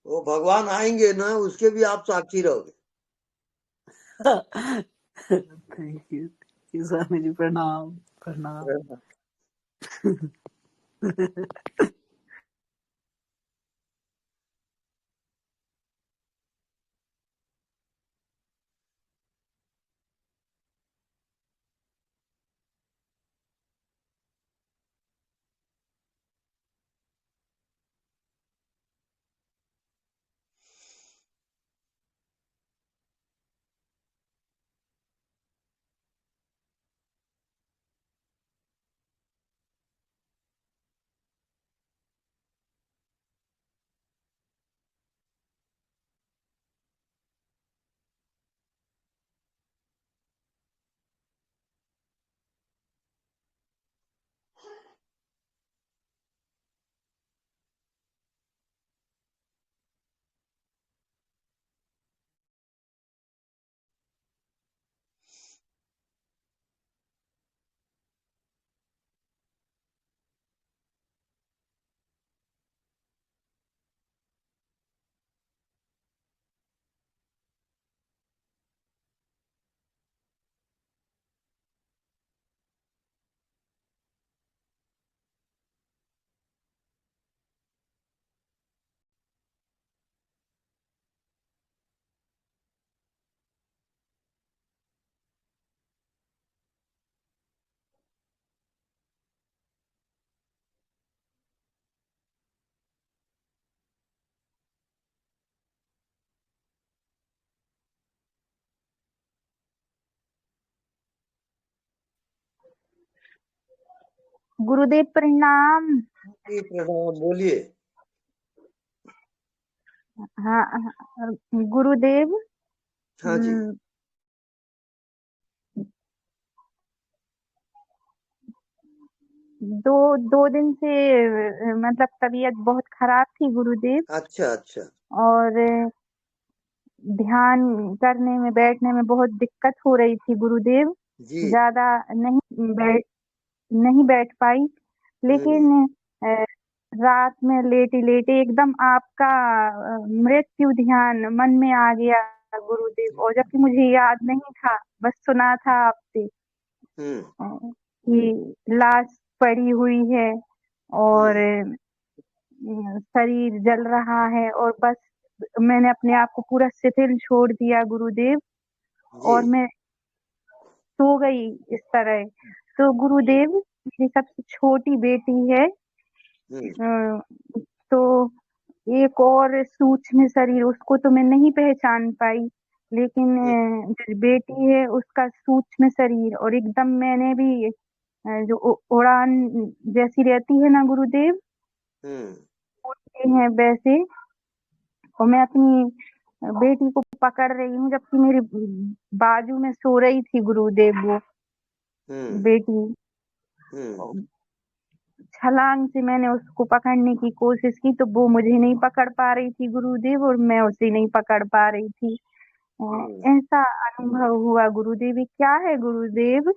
वो भगवान आएंगे ना, उसके भी आप साक्षी रहोगे। थैंक यू स्वामी जी, प्रणाम प्रणाम। गुरुदेव प्रणाम। जी प्रणाम, बोलिए। हाँ गुरुदेव। हाँ जी। दो दिन से मतलब तबीयत बहुत खराब थी गुरुदेव। अच्छा अच्छा। और ध्यान करने में, बैठने में बहुत दिक्कत हो रही थी गुरुदेव। जी। ज्यादा नहीं बैठ पाई, लेकिन रात में लेटे लेटे एकदम आपका मृत्यु ध्यान मन में आ गया गुरुदेव, और जबकि मुझे याद नहीं था, बस सुना था आपसे कि लाश पड़ी हुई है और शरीर जल रहा है, और बस मैंने अपने आप को पूरा शिथिल छोड़ दिया गुरुदेव, और मैं सो गई इस तरह। तो गुरुदेव, मेरी सबसे छोटी बेटी है, तो एक और सूक्ष्म शरीर, उसको तो मैं नहीं पहचान पाई, लेकिन जो बेटी है उसका सूक्ष्म शरीर, और एकदम मैंने भी जो उड़ान जैसी रहती है ना गुरुदेव, उड़ते हैं वैसे, और मैं अपनी बेटी को पकड़ रही हूँ, जबकि मेरी बाजू में सो रही थी गुरुदेव वो बेटी। छलांग से मैंने उसको पकड़ने की कोशिश की, तो वो मुझे नहीं पकड़ पा रही थी गुरुदेव, और मैं उसे नहीं पकड़ पा रही थी। ऐसा अनुभव हुआ गुरुदेव। ये क्या है गुरुदेव?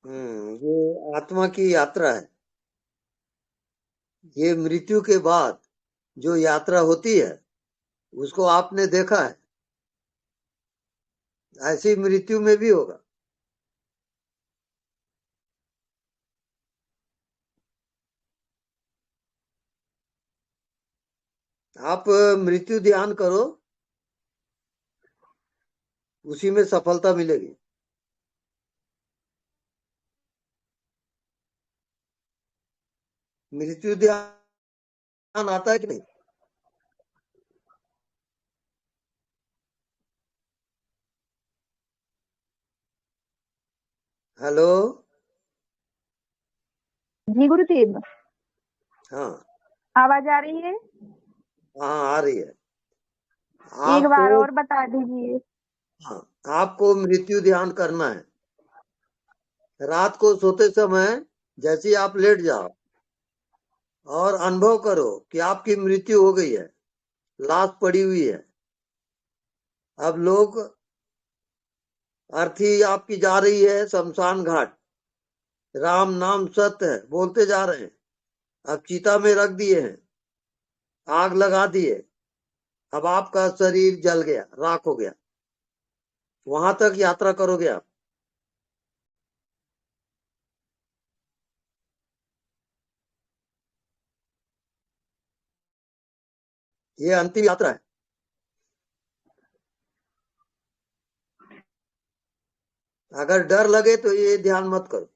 ये आत्मा की यात्रा है। ये मृत्यु के बाद जो यात्रा होती है उसको आपने देखा है, ऐसी मृत्यु में भी होगा। आप मृत्यु ध्यान करो, उसी में सफलता मिलेगी। मृत्यु ध्यान आता है कि नहीं? हेलो। जी गुरुदेव। हाँ आवाज आ रही है? हाँ आ रही है। एक बार आपको और बता दीजिए। हाँ, आपको मृत्यु ध्यान करना है। रात को सोते समय जैसे आप लेट जाओ और अनुभव करो कि आपकी मृत्यु हो गई है, लाश पड़ी हुई है। अब लोग अर्थी आपकी जा रही है शमशान घाट, राम नाम सत्य है बोलते जा रहे हैं, अब चिता में रख दिए हैं, आग लगा दिए, अब आपका शरीर जल गया, राख हो गया, वहां तक यात्रा करोगे आप। ये अंतिम यात्रा है। अगर डर लगे तो ये ध्यान मत करो।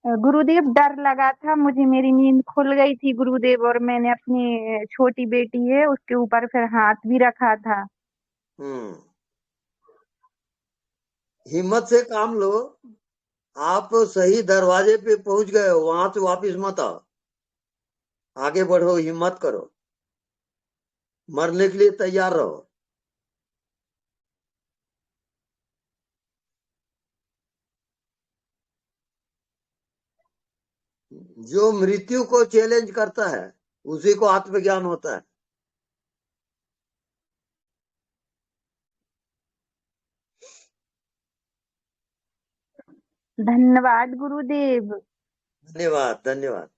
गुरुदेव डर लगा था मुझे, मेरी नींद खुल गई थी गुरुदेव, और मैंने अपनी छोटी बेटी है उसके ऊपर फिर हाथ भी रखा था। हिम्मत से काम लो, आप सही दरवाजे पे पहुंच गए हो, वहां से वापिस मत आओ, आगे बढ़ो, हिम्मत करो, मरने के लिए तैयार रहो। जो मृत्यु को चैलेंज करता है उसी को आत्मज्ञान होता है। धन्यवाद गुरुदेव। धन्यवाद धन्यवाद।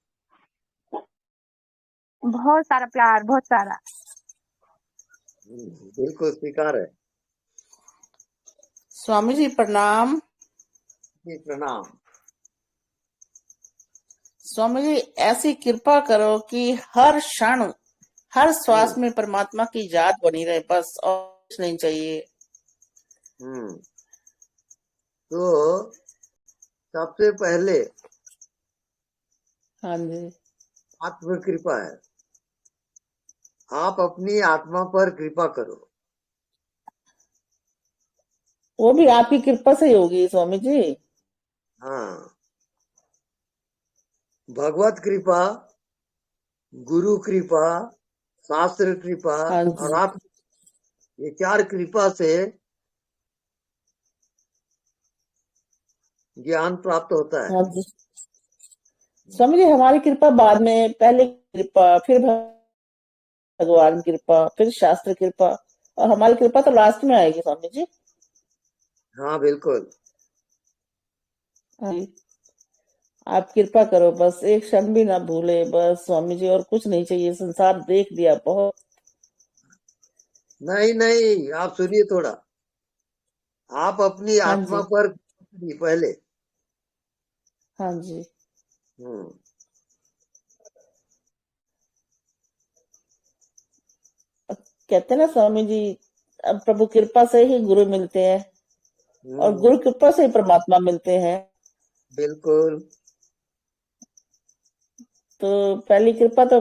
बहुत सारा प्यार, बहुत सारा। बिल्कुल स्वीकार है। स्वामी जी प्रणाम। जी प्रणाम। स्वामी जी ऐसी कृपा करो कि हर क्षण हर श्वास में परमात्मा की याद बनी रहे, बस और कुछ नहीं चाहिए। तो सबसे पहले हाँ जी, आत्म कृपा है, आप अपनी आत्मा पर कृपा करो। वो भी आपकी कृपा से ही होगी स्वामी जी। हाँ, भगवत कृपा, गुरु कृपा, शास्त्र कृपा हाँ और जी, आत्म, ये चार कृपा से ज्ञान प्राप्त होता है। हाँ जी। स्वामी जी हमारी कृपा बाद में, पहले कृपा, फिर भगवान की कृपा, फिर शास्त्र कृपा, और हमारी कृपा तो लास्ट में आएगी स्वामी जी। हाँ बिल्कुल। हाँ जी, आप कृपा करो, बस एक क्षण भी ना भूले बस स्वामी जी, और कुछ नहीं चाहिए, संसार देख लिया बहुत। नहीं नहीं, आप सुनिए थोड़ा, आप अपनी हाँ आत्मा जी, पर पहले। हाँ जी, कहते ना स्वामी जी, अब प्रभु कृपा से ही गुरु मिलते हैं और गुरु कृपा से ही परमात्मा मिलते हैं। बिल्कुल। तो पहली कृपा तो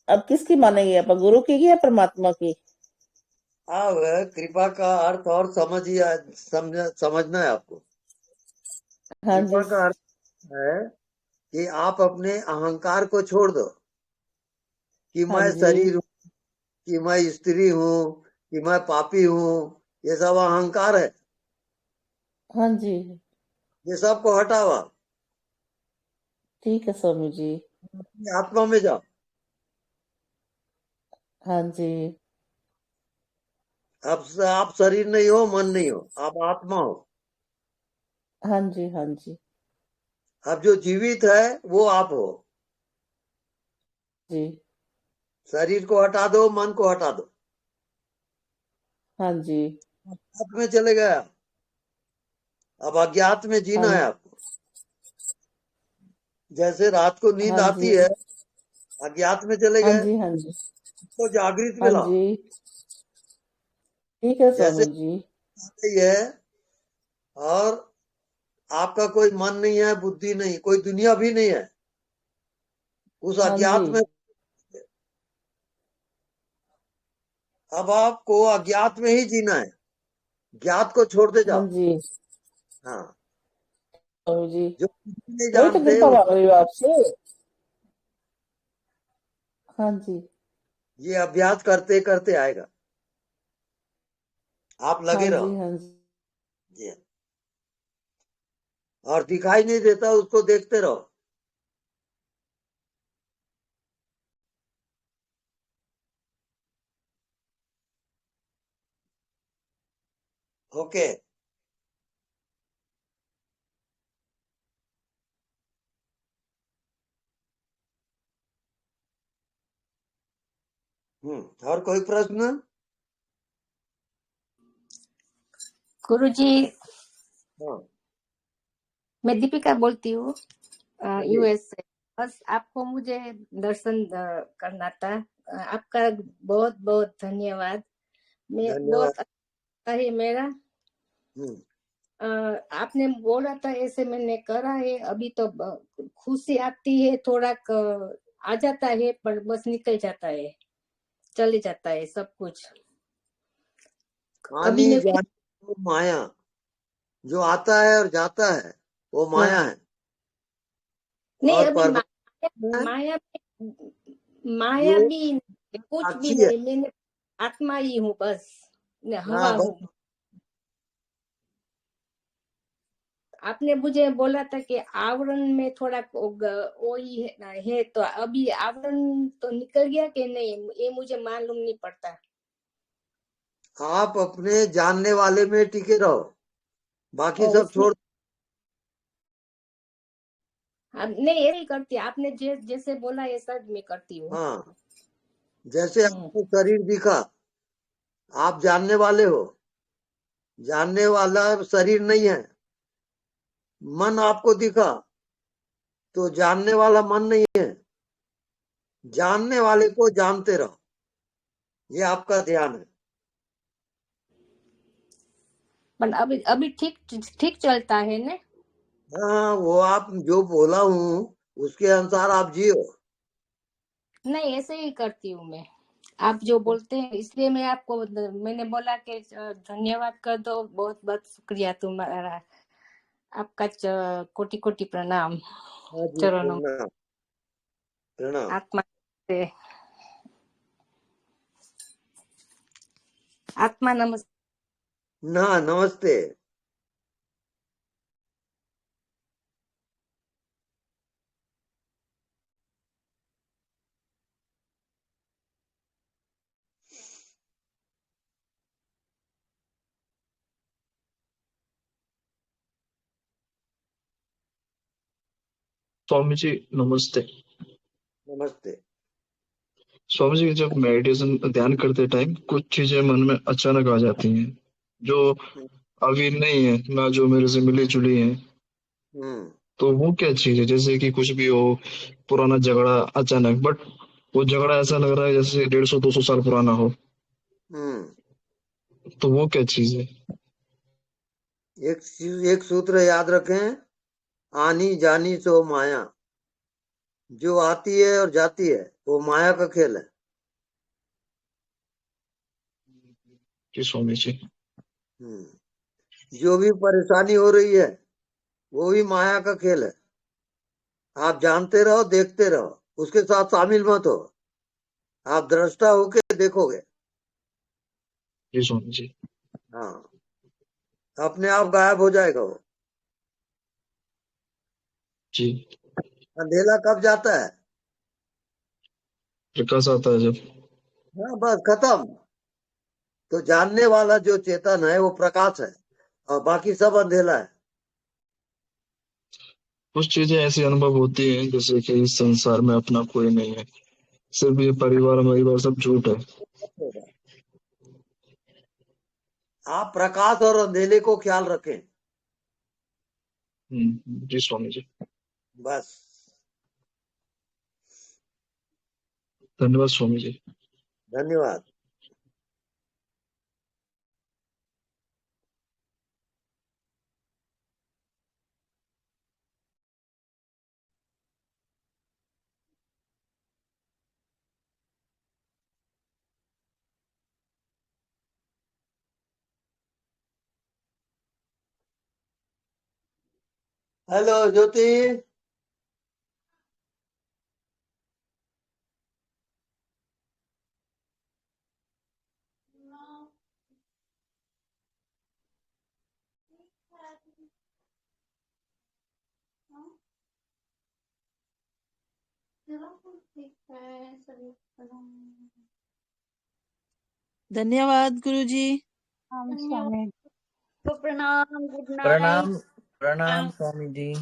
अब किसकी मानेंगे आप, गुरु की या परमात्मा की? अब कृपा का अर्थ और समझना है आपको। हाँ कृपा जी, का अर्थ है कि आप अपने अहंकार को छोड़ दो कि हाँ मैं जी, शरीर हूँ, कि मैं स्त्री हूँ, कि मैं पापी हूँ, ये सब अहंकार है। हाँ जी, ये सब को हटाओ आप, ठीक है स्वामी जी। अपनी आत्मा में जाओ। हाँ जी, आप शरीर नहीं हो, मन नहीं हो, आप आत्मा हो। हाँ जी, हाँ जी, अब जो जीवित है वो आप हो। जी, शरीर को हटा दो, मन को हटा दो, हाँ जी, अज्ञात में चले गए आप। अब अज्ञात में जीना है हाँ आपको। जैसे रात को नींद हाँ आती जी, है, अज्ञात में चले हाँ गए, जी, हाँ जी, तो जागृत में हाँ लाओ। जी, ठीक है जैसे स्वामी जी। ही है, और आपका कोई मन नहीं है, बुद्धि नहीं, कोई दुनिया भी नहीं है, उस हाँ जी, अज्ञात में। अब आपको अज्ञात में ही जीना है, ज्ञात को छोड़ते हाँ जाओ। जी, हाँ, स्वामी जी, जो कुछ नहीं वही तो जानते कृपा मांग रही हूँ आपसे। हाँ जी, ये अभ्यास करते करते आएगा, आप हाँ लगे रहो। जी, हाँ जी, जी, और दिखाई नहीं देता उसको देखते रहो। ओके। और कोई प्रश्न? गुरुजी, हाँ। मैं दीपिका बोलती हूँ जी। यूएस से। बस आपको मुझे दर्शन करना था। आपका बहुत बहुत धन्यवाद। मैं धन्यवाद। बहुत अच्छा है मेरा। आपने बोला था ऐसे मैंने करा है। अभी तो खुशी आती है, थोड़ा आ जाता है, पर बस निकल जाता है, चले जाता है सब कुछ। आनी जानी वो माया, जो आता है और जाता है वो माया है। नहीं, और अभी माया भी कुछ भी नहीं, मैंने आत्मा ही हूँ, बस हवा हूँ। आपने मुझे बोला था कि आवरण में थोड़ा वो ही है, तो अभी आवरण तो निकल गया कि नहीं, ये मुझे मालूम नहीं पड़ता। आप अपने जानने वाले में टिके रहो, बाकी सब छोड़। नहीं, ये नहीं करती। आपने जैसे बोला ये सब मैं करती हूँ। हाँ, जैसे आपको शरीर दिखा, आप जानने वाले हो, जानने वाला शरीर नहीं है। मन आपको दिखा तो जानने वाला मन नहीं है, जानने वाले को जानते रहो, ये आपका ध्यान है। पर अभी ठीक चलता है ना? हाँ, वो आप जो बोला हूँ उसके अनुसार आप जियो। नहीं, ऐसे ही करती हूँ मैं, आप जो बोलते हैं, इसलिए मैं आपको मैंने बोला कि धन्यवाद कर दो। बहुत बहुत शुक्रिया तुम्हारा, आपका कोटि कोटि प्रणाम चरणों में। प्रणाम। आत्मा से आत्मा नमस्ते। नमस्ते। स्वामी जी नमस्ते। नमस्ते। स्वामी जी, जब मेडिटेशन ध्यान करते टाइम कुछ चीजें मन में अचानक आ जाती हैं जो अभी नहीं है ना, जो मेरे से मिली जुली हैं। तो वो क्या चीज है? जैसे कि कुछ भी हो, पुराना झगड़ा अचानक, बट वो झगड़ा ऐसा लग रहा है जैसे 150-200 साल पुराना हो। तो वो क्या चीज है? एक सूत्र याद रखें, आनी जानी सो माया। जो आती है और जाती है वो माया का खेल है। जी स्वामी जी। जो भी परेशानी हो रही है वो भी माया का खेल है। आप जानते रहो, देखते रहो, उसके साथ शामिल मत हो। आप दृष्टा होके देखोगे। जी स्वामी जी। हाँ, अपने आप गायब हो जाएगा वो। जी। अंधेला कब जाता है? प्रकाश आता है जब। हाँ, बस खत्म। तो जानने वाला जो चेतन है वो प्रकाश है और बाकी सब अंधेला है। कुछ चीजें ऐसी अनुभव होती हैं जैसे कि इस संसार में अपना कोई नहीं है, सिर्फ ये परिवार सब झूठ है। आप प्रकाश और अंधेले को ख्याल रखें। जी स्वामी जी। बस। धन्यवाद स्वामी जी। धन्यवाद। हेलो ज्योति। धन्यवाद गुरुजी। स्वामी तो प्रणाम, गुड नाइट। प्रणाम प्रणाम स्वामी जी।